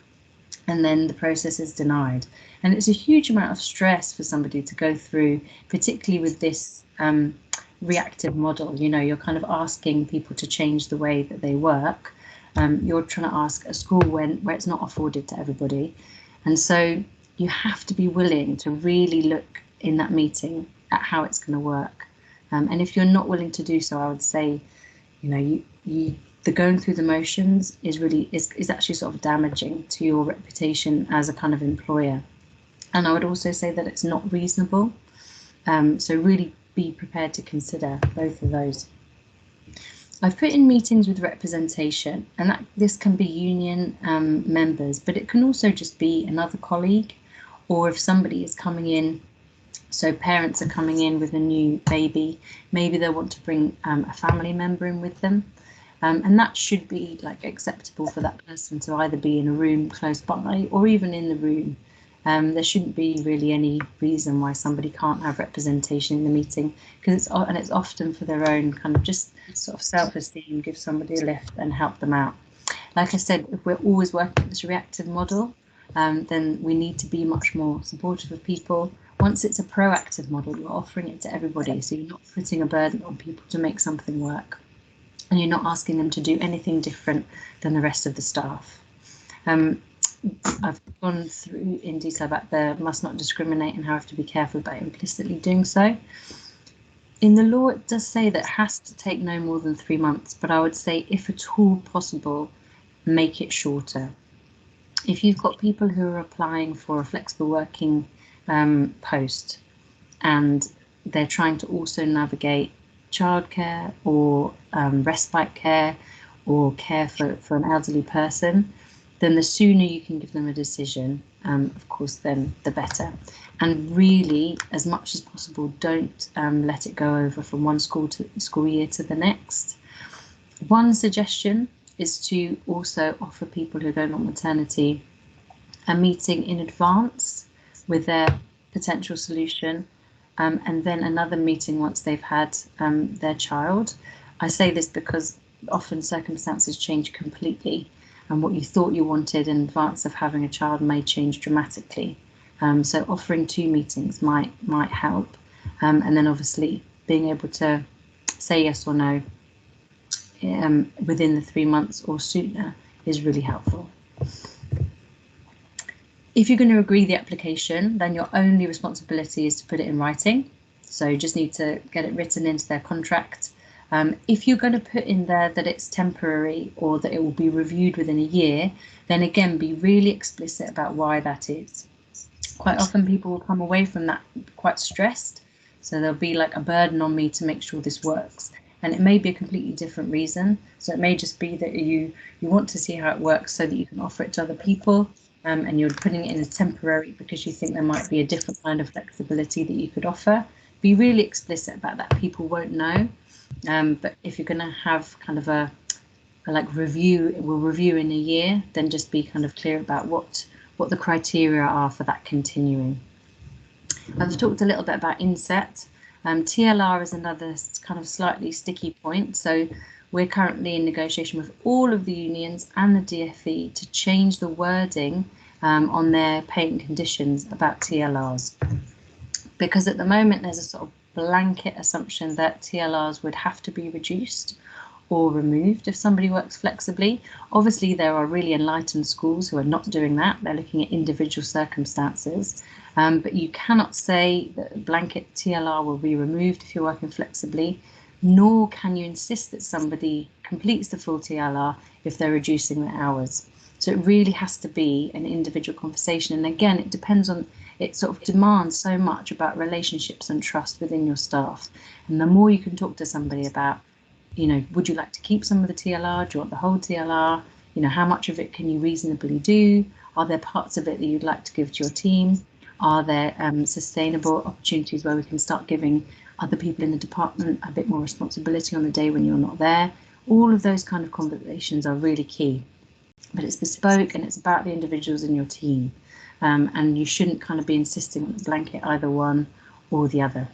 and then the process is denied. And it's a huge amount of stress for somebody to go through, particularly with this reactive model. You know, you're kind of asking people to change the way that they work. You're trying to ask a school where it's not afforded to everybody. And so you have to be willing to really look in that meeting at how it's going to work. And if you're not willing to do so, I would say, you know, the going through the motions is actually sort of damaging to your reputation as a kind of employer. And I would also say that it's not reasonable. So really be prepared to consider both of those. I've put in meetings with representation, and this can be union members, but it can also just be another colleague, or if somebody is coming in, so parents are coming in with a new baby, maybe they want to bring a family member in with them. And that should be like acceptable for that person to either be in a room close by or even in the room. There shouldn't be really any reason why somebody can't have representation in the meeting, because it's often for their own kind of just sort of self-esteem, give somebody a lift and help them out. Like I said, if we're always working with this reactive model, then we need to be much more supportive of people. Once it's a proactive model, you're offering it to everybody, so you're not putting a burden on people to make something work, and you're not asking them to do anything different than the rest of the staff. I've gone through in detail about the must not discriminate and how I have to be careful about implicitly doing so. In the law, it does say that it has to take no more than 3 months, but I would say, if at all possible, make it shorter. If you've got people who are applying for a flexible working post and they're trying to also navigate childcare or respite care or care for an elderly person, then the sooner you can give them a decision, of course, then the better. And really, as much as possible, don't let it go over from one school year to the next. One suggestion is to also offer people who are going on maternity a meeting in advance with their potential solution, and then another meeting once they've had their child. I say this because often circumstances change completely, and what you thought you wanted in advance of having a child may change dramatically. So offering 2 meetings might help, and then obviously being able to say yes or no within the 3 months or sooner is really helpful. If you're going to agree the application, then your only responsibility is to put it in writing. So you just need to get it written into their contract. If you're going to put in there that it's temporary or that it will be reviewed within a year, then again, be really explicit about why that is. Quite often people will come away from that quite stressed. So there'll be like a burden on me to make sure this works. And it may be a completely different reason. So it may just be that you want to see how it works so that you can offer it to other people. And you're putting it in as temporary because you think there might be a different kind of flexibility that you could offer. Be really explicit about that. People won't know. But if you're going to have kind of a like review, we'll review in a year, then just be kind of clear about what the criteria are for that continuing. I've talked a little bit about inset. TLR is another kind of slightly sticky point. So we're currently in negotiation with all of the unions and the DFE to change the wording on their payment conditions about TLRs. Because at the moment there's a sort of blanket assumption that TLRs would have to be reduced or removed if somebody works flexibly. Obviously, there are really enlightened schools who are not doing that. They're looking at individual circumstances. But you cannot say that blanket TLR will be removed if you're working flexibly, nor can you insist that somebody completes the full TLR if they're reducing their hours. So it really has to be an individual conversation. And again, it depends on, it sort of demands so much about relationships and trust within your staff. And the more you can talk to somebody about, you know, would you like to keep some of the TLR? Do you want the whole TLR? you know, how much of it can you reasonably do? Are there parts of it that you'd like to give to your team? Are there sustainable opportunities where we can start giving other people in the department a bit more responsibility on the day when you're not there? All of those kind of conversations are really key, but it's bespoke and it's about the individuals in your team. And you shouldn't kind of be insisting on the blanket either one or the other.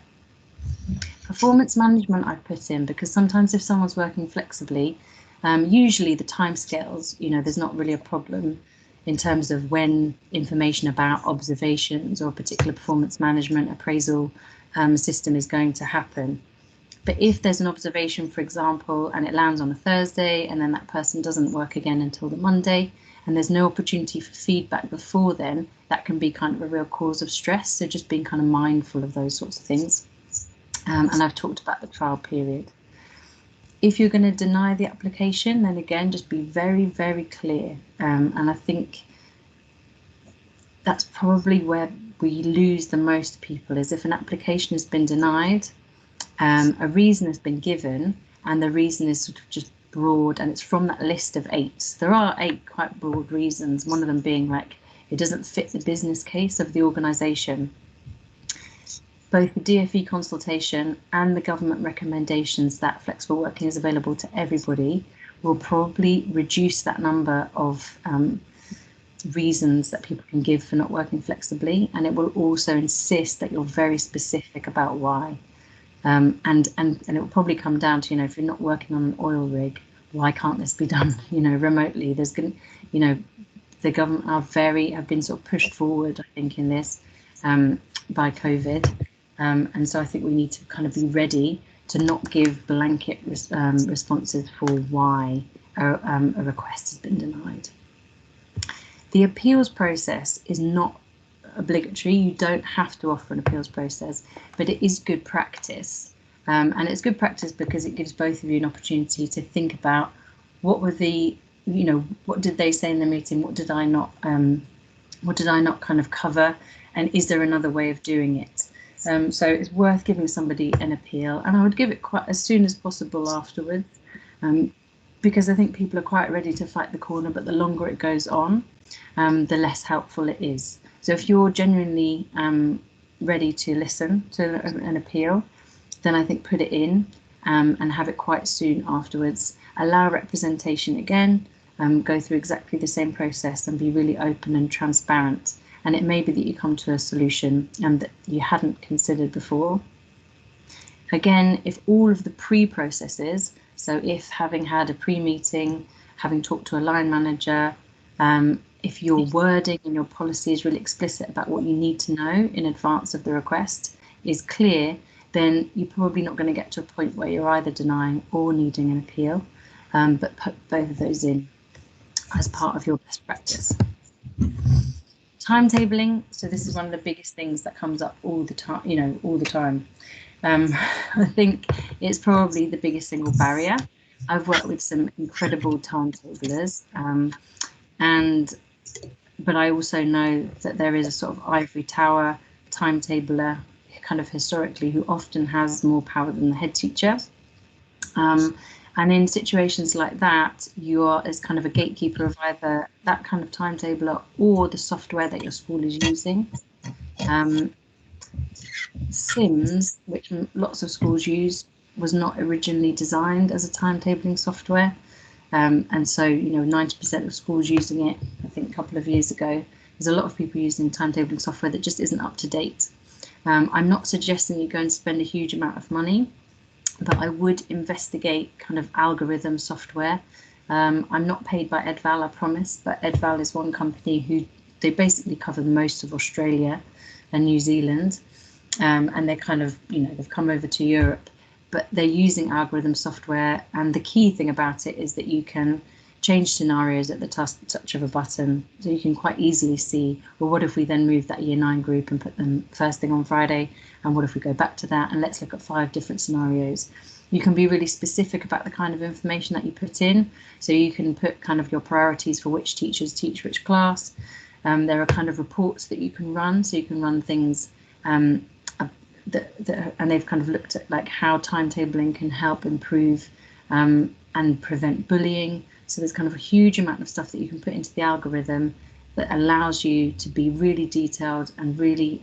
Performance management I've put in because sometimes if someone's working flexibly, usually the timescales, you know, there's not really a problem in terms of when information about observations or a particular performance management appraisal system is going to happen. But if there's an observation, for example, and it lands on a Thursday and then that person doesn't work again until the Monday, and there's no opportunity for feedback before then, that can be kind of a real cause of stress. So just being kind of mindful of those sorts of things. And I've talked about the trial period. If you're going to deny the application, then again, just be very, very clear. And I think that's probably where we lose the most people, is if an application has been denied, a reason has been given, and the reason is sort of just broad, and it's from that list of 8. There are 8 quite broad reasons, one of them being like, it doesn't fit the business case of the organisation. Both the DfE consultation and the government recommendations that flexible working is available to everybody will probably reduce that number of reasons that people can give for not working flexibly, and it will also insist that you're very specific about why. And it will probably come down to, you know, if you're not working on an oil rig, why can't this be done, you know, remotely? There's going to, you know, the government have been sort of pushed forward, I think, in this by COVID. And so I think we need to kind of be ready to not give blanket responses for why a request has been denied. The appeals process is not obligatory. You don't have to offer an appeals process, but it is good practice. And it's good practice because it gives both of you an opportunity to think about what were the, you know, what did they say in the meeting? What did I not kind of cover? And is there another way of doing it? So it's worth giving somebody an appeal, and I would give it quite as soon as possible afterwards, because I think people are quite ready to fight the corner, but the longer it goes on, the less helpful it is. So if you're genuinely ready to listen to an appeal, then I think put it in and have it quite soon afterwards. Allow representation again, go through exactly the same process and be really open and transparent. And it may be that you come to a solution that you hadn't considered before. Again, if all of the pre-processes, so if having had a pre-meeting, having talked to a line manager, if your wording and your policy is really explicit about what you need to know in advance of the request is clear, then you're probably not going to get to a point where you're either denying or needing an appeal, but put both of those in as part of your best practice. Timetabling, so this is one of the biggest things that comes up all the time, you know, all the time. I think it's probably the biggest single barrier. I've worked with some incredible timetablers, but I also know that there is a sort of ivory tower timetabler kind of historically who often has more power than the head teacher. And in situations like that, you are as kind of a gatekeeper of either that kind of timetabler or the software that your school is using. Sims, which lots of schools use, was not originally designed as a timetabling software. And so, you know, 90% of schools using it, I think a couple of years ago, there's a lot of people using timetabling software that just isn't up to date. I'm not suggesting you go and spend a huge amount of money, but I would investigate kind of algorithm software. I'm not paid by Edval, I promise, but Edval is one company who they basically cover most of Australia and New Zealand, and they're kind of, you know, they've come over to Europe, but they're using algorithm software. And the key thing about it is that you can change scenarios at the touch of a button. So you can quite easily see, well, what if we then move that year 9 group and put them first thing on Friday? And what if we go back to that and let's look at 5 different scenarios? You can be really specific about the kind of information that you put in. So you can put kind of your priorities for which teachers teach which class. There are kind of reports that you can run. So you can run things and they've kind of looked at like how timetabling can help improve and prevent bullying. So there's kind of a huge amount of stuff that you can put into the algorithm that allows you to be really detailed and really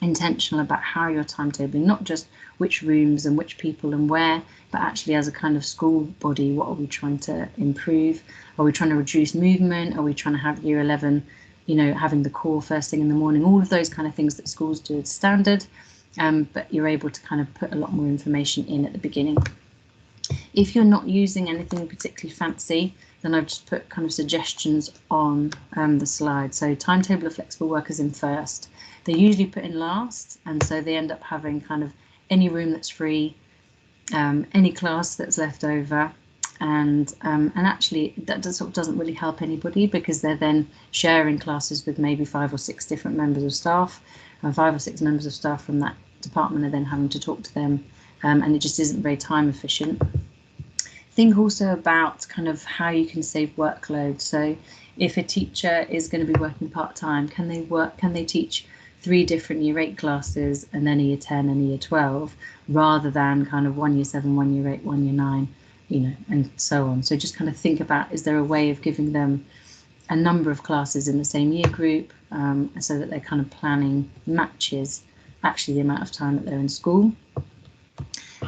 intentional about how you're timetabling, not just which rooms and which people and where, but actually as a kind of school body, what are we trying to improve? Are we trying to reduce movement? Are we trying to have year 11, you know, having the core first thing in the morning? All of those kind of things that schools do as standard, but you're able to kind of put a lot more information in at the beginning. If you're not using anything particularly fancy, then I've just put kind of suggestions on the slide. So timetable of flexible workers in first. They're usually put in last, and so they end up having kind of any room that's free, any class that's left over, and actually that sort of doesn't really help anybody, because they're then sharing classes with maybe 5 or 6 different members of staff, and 5 or 6 members of staff from that department are then having to talk to them, and it just isn't very time efficient. Think also about kind of how you can save workload. So if a teacher is going to be working part-time, can they teach 3 different year 8 classes and then a year 10 and a year 12, rather than kind of 1 year 7, 1 year 8, 1 year 9, you know, and so on. So just kind of think about, is there a way of giving them a number of classes in the same year group, so that they're kind of planning matches actually the amount of time that they're in school.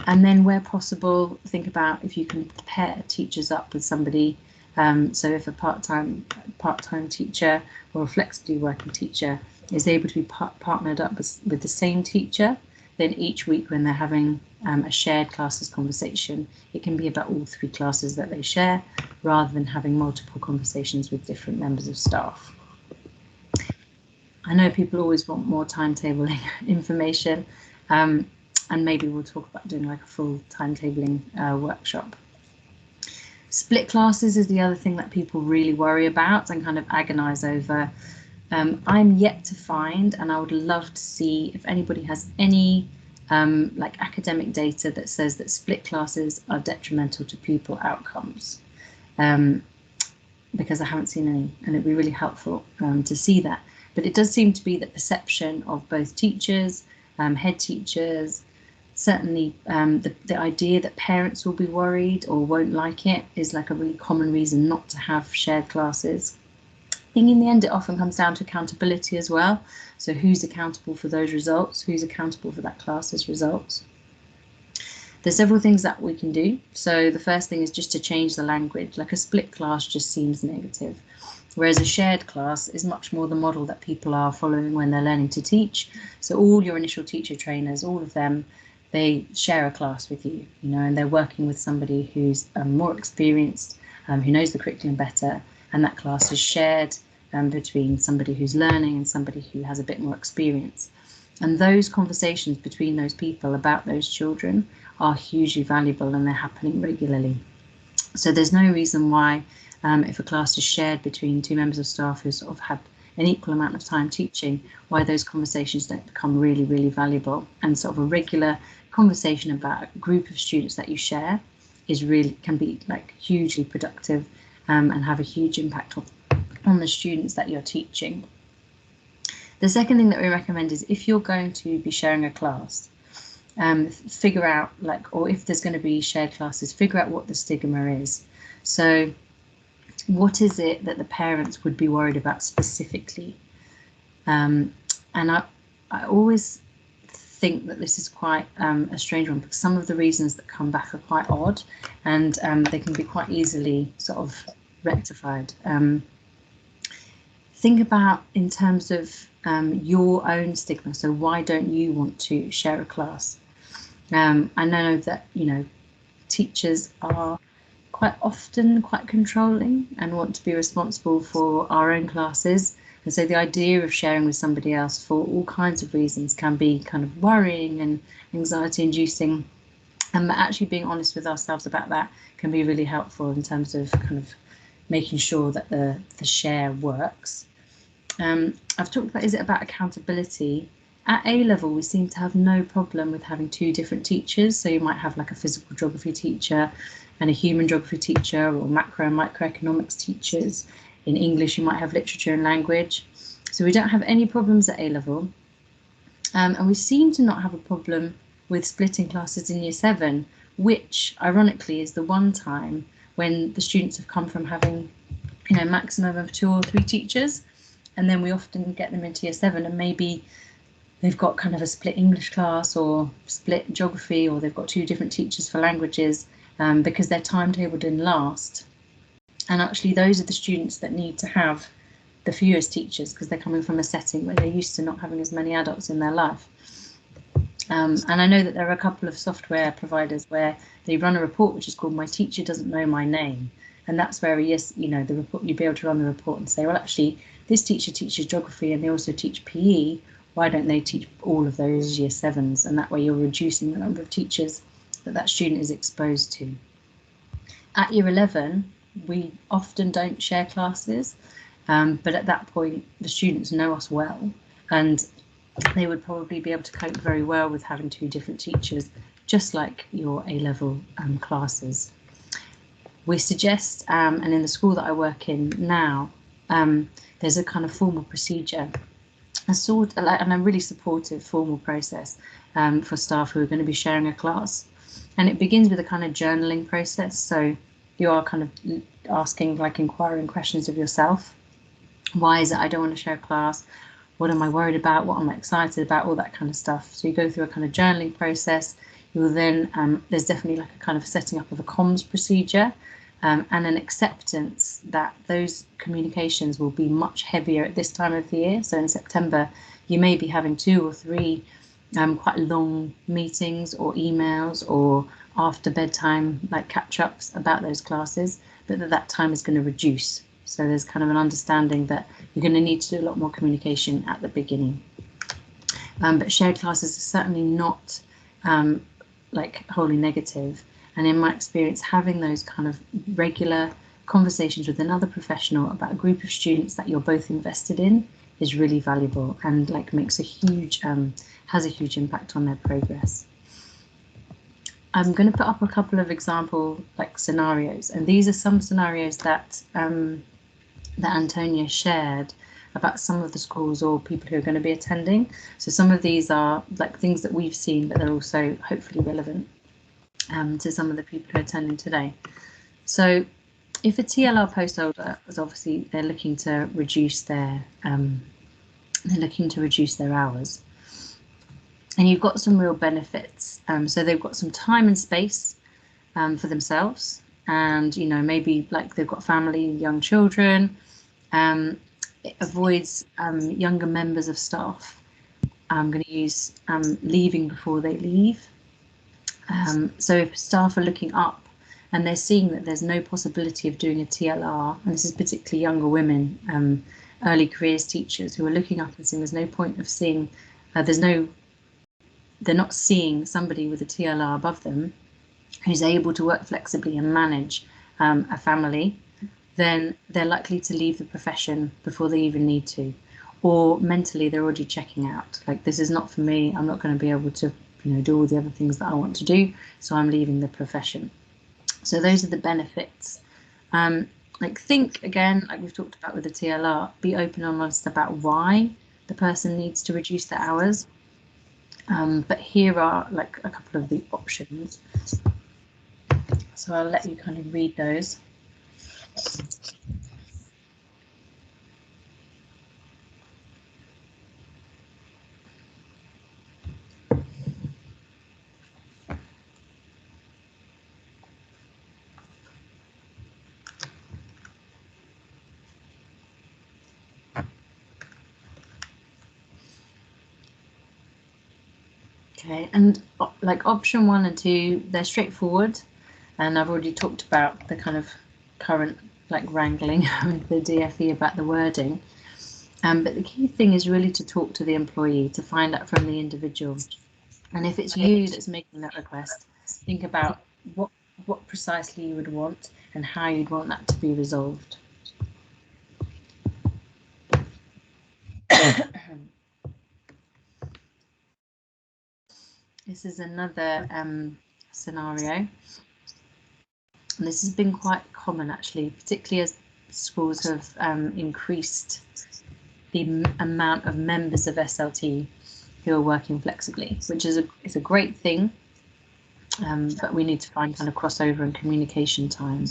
And then where possible, think about if you can pair teachers up with somebody. So if a part-time teacher or a flexibly working teacher is able to be partnered up with the same teacher, then each week when they're having a shared classes conversation, it can be about all 3 classes that they share, rather than having multiple conversations with different members of staff. I know people always want more timetabling information, and maybe we'll talk about doing like a full timetabling workshop. Split classes is the other thing that people really worry about and kind of agonize over. I'm yet to find, and I would love to see if anybody has any like academic data that says that split classes are detrimental to pupil outcomes, because I haven't seen any, and it'd be really helpful to see that. But it does seem to be the perception of both teachers, head teachers, certainly the idea that parents will be worried or won't like it is like a really common reason not to have shared classes. I think in the end it often comes down to accountability as well. So who's accountable for those results? Who's accountable for that class's results? There's several things that we can do. So the first thing is just to change the language. Like a split class just seems negative, whereas a shared class is much more the model that people are following when they're learning to teach. So all your initial teacher trainers, all of them, they share a class with you, you know, and they're working with somebody who's more experienced, who knows the curriculum better, and that class is shared between somebody who's learning and somebody who has a bit more experience. And those conversations between those people about those children are hugely valuable, and they're happening regularly. So there's no reason why, if a class is shared between 2 members of staff who sort of have an equal amount of time teaching, why those conversations don't become really, really valuable. And sort of a regular conversation about a group of students that you share can be like hugely productive, and have a huge impact on the students that you're teaching. The second thing that we recommend is, if you're going to be sharing a class, figure out or if there's going to be shared classes, figure out what the stigma is. So what is it that the parents would be worried about specifically? And I always think that this is quite a strange one, because some of the reasons that come back are quite odd, and they can be quite easily sort of rectified. Think about in terms of your own stigma. So why don't you want to share a class? I know that, you know, teachers are quite often quite controlling and want to be responsible for our own classes. And so the idea of sharing with somebody else for all kinds of reasons can be kind of worrying and anxiety inducing. And actually being honest with ourselves about that can be really helpful in terms of kind of making sure that the share works. I've talked about, is it about accountability? At A level, we seem to have no problem with having 2 different teachers. So you might have like a physical geography teacher and a human geography teacher, or macro and microeconomics teachers. In English, you might have literature and language. So we don't have any problems at A level. And we seem to not have a problem with splitting classes in year 7, which ironically is the one time when the students have come from having, you know, maximum of 2 or 3 teachers, and then we often get them into year 7 and maybe they've got kind of a split English class or split geography, or they've got 2 different teachers for languages, because their timetable didn't last. And actually those are the students that need to have the fewest teachers, because they're coming from a setting where they're used to not having as many adults in their life. And I know that there are a couple of software providers where they run a report which is called My Teacher Doesn't Know My Name. And that's where, yes, you know, the report, you'd be able to run the report and say, well, actually, this teacher teaches geography and they also teach PE. Why don't they teach all of those year 7s? And that way you're reducing the number of teachers that student is exposed to. At year 11, we often don't share classes, but at that point, the students know us well, and they would probably be able to cope very well with having 2 different teachers, just like your A-level classes. We suggest, and in the school that I work in now, there's a kind of formal procedure, and a really supportive formal process for staff who are going to be sharing a class. And it begins with a kind of journaling process. So you are kind of asking, like, inquiring questions of yourself. Why is it I don't want to share a class? What am I worried about? What am I excited about? All that kind of stuff. So you go through a kind of journaling process. You will then, there's definitely like a kind of setting up of a comms procedure, and an acceptance that those communications will be much heavier at this time of the year. So in September, you may be having 2 or 3 quite long meetings or emails or after bedtime, like catch-ups about those classes, but that time is going to reduce. So there's kind of an understanding that you're going to need to do a lot more communication at the beginning. But shared classes are certainly not like wholly negative. And in my experience, having those kind of regular conversations with another professional about a group of students that you're both invested in is really valuable, and like makes a huge, has a huge impact on their progress. I'm going to put up a couple of example like scenarios, and these are some scenarios that that Antonia shared about some of the schools or people who are going to be attending. So some of these are like things that we've seen, but they're also hopefully relevant to some of the people who are attending today. So if a TLR post holder is obviously they're looking to reduce their hours, and you've got some real benefits. So they've got some time and space for themselves, and you know, maybe like they've got family, young children. It avoids younger members of staff. I'm going to use leaving before they leave. So if staff are looking up and they're seeing that there's no possibility of doing a TLR, and this is particularly younger women, early careers teachers who are looking up and saying there's no point of seeing, they're not seeing somebody with a TLR above them who's able to work flexibly and manage a family, then they're likely to leave the profession before they even need to, or mentally they're already checking out, like this is not for me, I'm not going to be able to, you know, do all the other things that I want to do, so I'm leaving the profession. So those are the benefits. Like think again, like we've talked about with the TLR, be open and honest about why the person needs to reduce their hours. But here are like a couple of the options. So I'll let you kind of read those. Okay, and like option 1 and 2, they're straightforward, and I've already talked about the kind of current like wrangling with the DFE about the wording. But the key thing is really to talk to the employee, to find out from the individual. And if it's you that's making that request, think about what precisely you would want and how you'd want that to be resolved. This is another scenario, and this has been quite common actually, particularly as schools have increased the amount of members of SLT who are working flexibly, which is a great thing. but we need to find kind of crossover and communication time.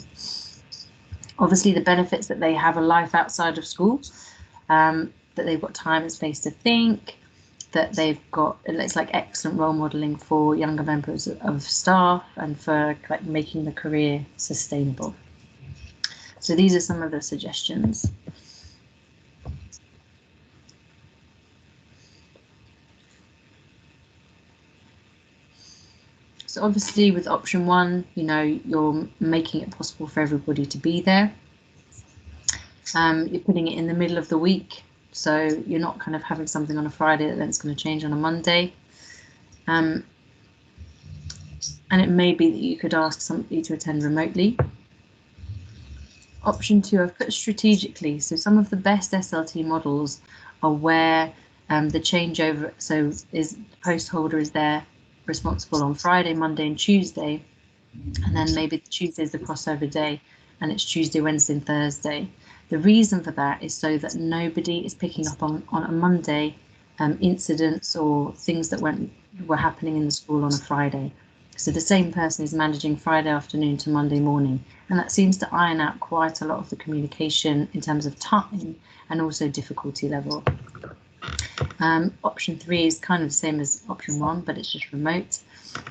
Obviously, the benefits that they have a life outside of school, that they've got time and space to think, that they've got, it's like excellent role modeling for younger members of staff and for like making the career sustainable. So these are some of the suggestions. So obviously with option 1, you know, you're making it possible for everybody to be there. You're putting it in the middle of the week, so you're not kind of having something on a Friday that then it's going to change on a Monday. And it may be that you could ask somebody to attend remotely. Option 2, I've put strategically. So some of the best SLT models are where the changeover, so is the post holder is there responsible on Friday, Monday and Tuesday, and then maybe Tuesday is the crossover day and it's Tuesday, Wednesday and Thursday. The reason for that is so that nobody is picking up on a Monday incidents or things that were happening in the school on a Friday. So the same person is managing Friday afternoon to Monday morning, and that seems to iron out quite a lot of the communication in terms of time and also difficulty level. Option 3 is kind of the same as option 1, but it's just remote.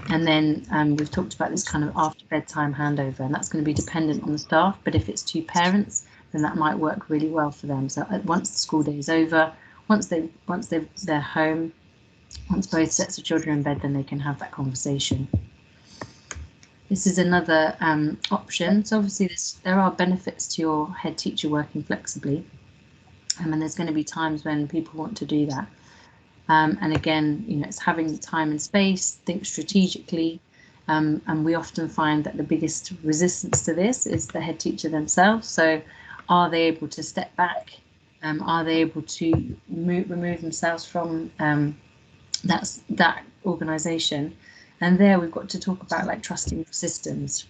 And then we've talked about this kind of after bedtime handover, and that's going to be dependent on the staff, but if it's 2 parents, then that might work really well for them. So once the school day is over, once they're home, once both sets of children are in bed, then they can have that conversation. This is another option. So obviously there are benefits to your head teacher working flexibly, and there's going to be times when people want to do that. And again, you know, it's having the time and space, think strategically, and we often find that the biggest resistance to this is the head teacher themselves. So are they able to step back? Are they able to remove themselves from that organisation? And there we've got to talk about like trusting your systems.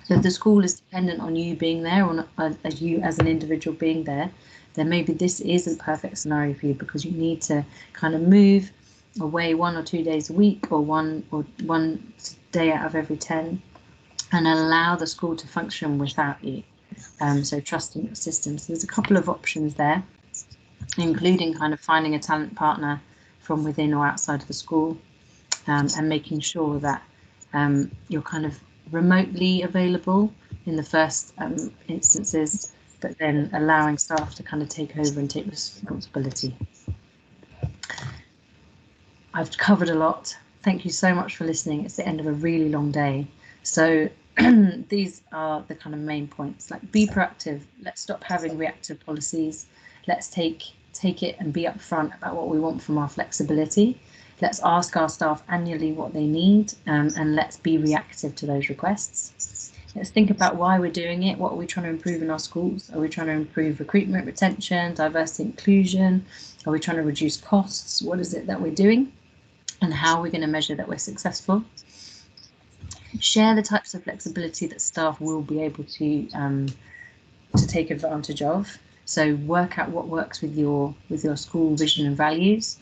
So if the school is dependent on you being there, or not, you as an individual being there, then maybe this isn't a perfect scenario for you, because you need to kind of move away 1 or 2 days a week, or one day out of every 10, and allow the school to function without you. So trusting your systems. There's a couple of options there, including kind of finding a talent partner from within or outside of the school, and making sure that you're kind of remotely available in the first instances, but then allowing staff to kind of take over and take responsibility. I've covered a lot. Thank you so much for listening. It's the end of a really long day. So these are the kind of main points, like be proactive. Let's stop having reactive policies. Let's take it and be upfront about what we want from our flexibility. Let's ask our staff annually what they need, and let's be reactive to those requests. Let's think about why we're doing it. What are we trying to improve in our schools? Are we trying to improve recruitment, retention, diversity, inclusion? Are we trying to reduce costs? What is it that we're doing? And how are we going to measure that we're successful? Share the types of flexibility that staff will be able to take advantage of. So work out what works with your school vision and values.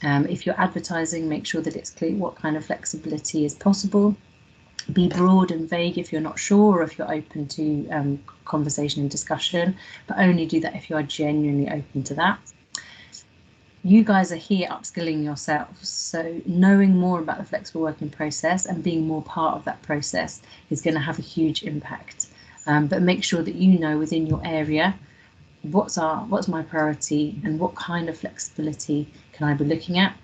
If you're advertising, make sure that it's clear what kind of flexibility is possible. Be broad and vague if you're not sure, or if you're open to conversation and discussion, but only do that if you are genuinely open to that. You guys are here upskilling yourselves, so knowing more about the flexible working process and being more part of that process is going to have a huge impact. But make sure that you know within your area what's my priority and what kind of flexibility can I be looking at.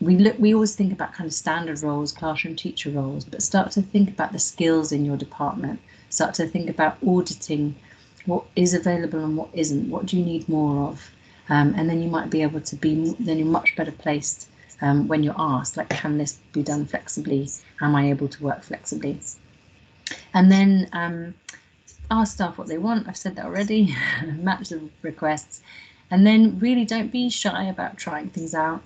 We always think about kind of standard roles, classroom teacher roles, but start to think about the skills in your department. Start to think about auditing what is available and what isn't. What do you need more of? And then you might be able to then you're much better placed when you're asked, like, can this be done flexibly? Am I able to work flexibly? And then ask staff what they want. I've said that already. Match the requests. And then really don't be shy about trying things out.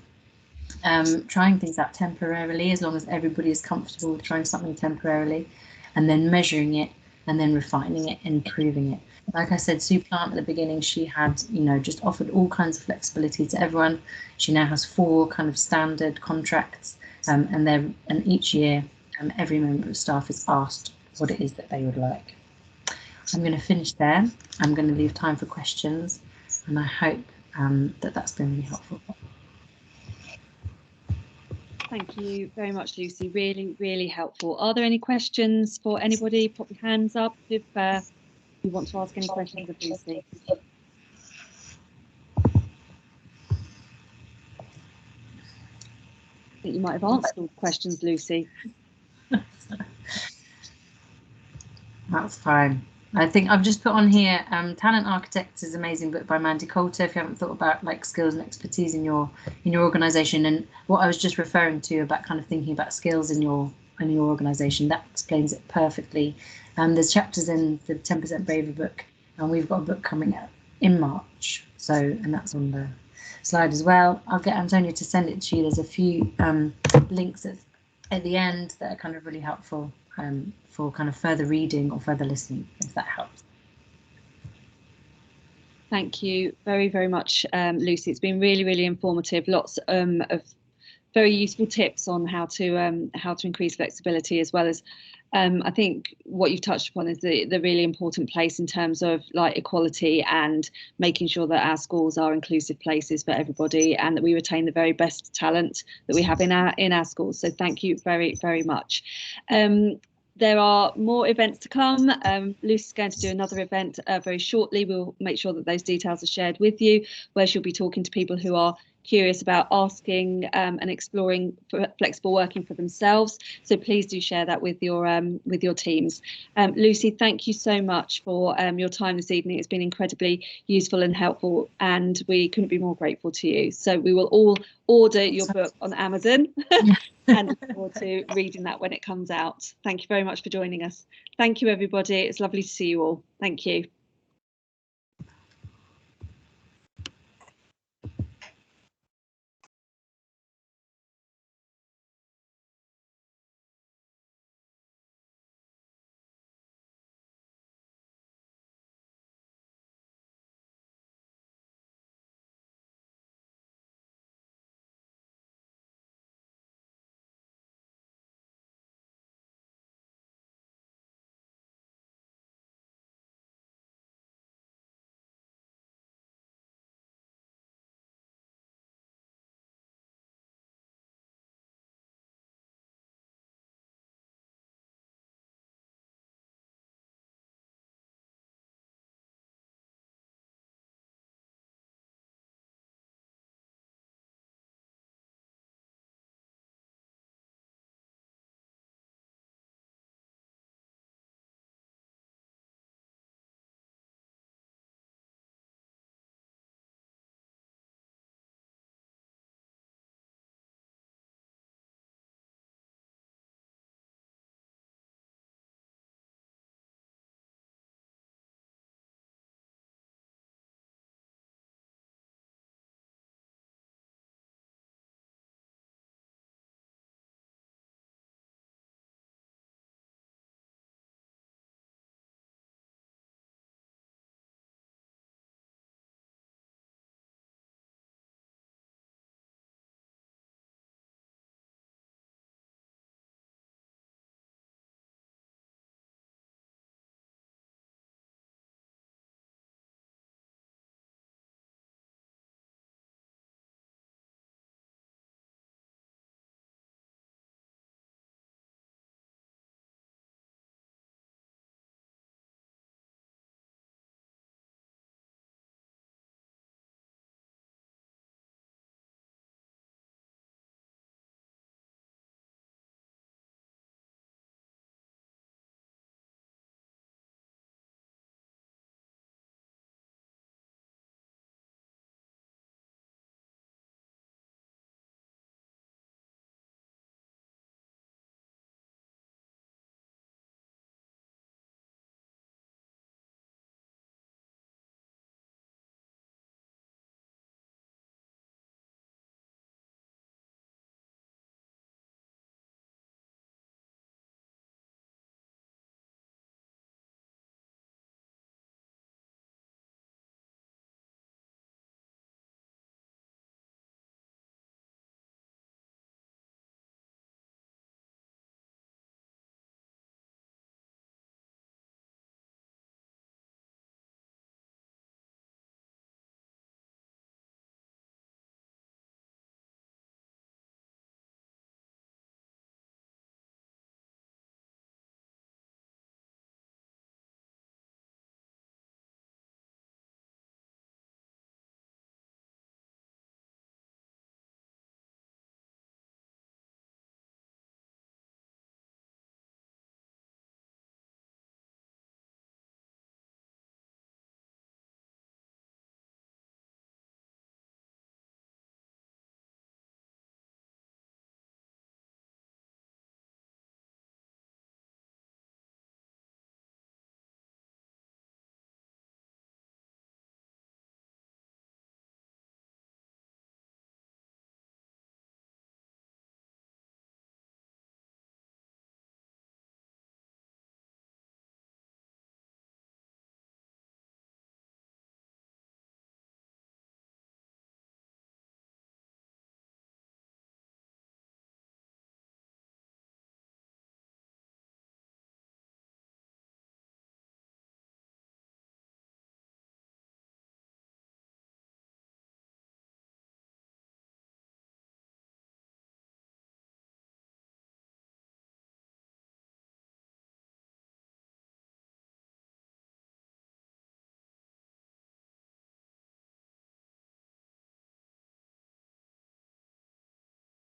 Trying things out temporarily, as long as everybody is comfortable with trying something temporarily, and then measuring it, and then refining it, improving it. Like I said, Sue Plant at the beginning, she had, just offered all kinds of flexibility to everyone. She now has 4 kind of standard contracts, and each year every member of staff is asked what it is that they would like. I'm going to finish there. I'm going to leave time for questions, and I hope that that's been really helpful. Thank you very much, Lucy. Really, really helpful. Are there any questions for anybody? Pop your hands up if you want to ask any questions of Lucy. I think you might have answered all the questions, Lucy. That's fine. I think I've just put on here Talent Architects is an amazing book by Mandy Coulter if you haven't thought about like skills and expertise in your organization, and what I was just referring to about kind of thinking about skills in your organization, that explains it perfectly. There's chapters in the 10% Braver book, and we've got a book coming out in March, so, and that's on the slide as well. I'll get Antonia to send it to you. There's a few links at the end that are kind of really helpful for kind of further reading or further listening, if that helps. Thank you very, very much, Lucy. It's been really, really informative. Lots of very useful tips on how to increase flexibility, as well as I think what you've touched upon is the really important place in terms of like equality and making sure that our schools are inclusive places for everybody, and that we retain the very best talent that we have in our schools. So thank you very, very much. There are more events to come. Lucy's going to do another event very shortly. We'll make sure that those details are shared with you, where she'll be talking to people who are curious about asking and exploring flexible working for themselves. So please do share that with your teams. Lucy, thank you so much for your time this evening. It's been incredibly useful and helpful, and we couldn't be more grateful to you. So we will all order your book on Amazon and look forward to reading that when it comes out. Thank you very much for joining us. Thank you, everybody. It's lovely to see you all. Thank you.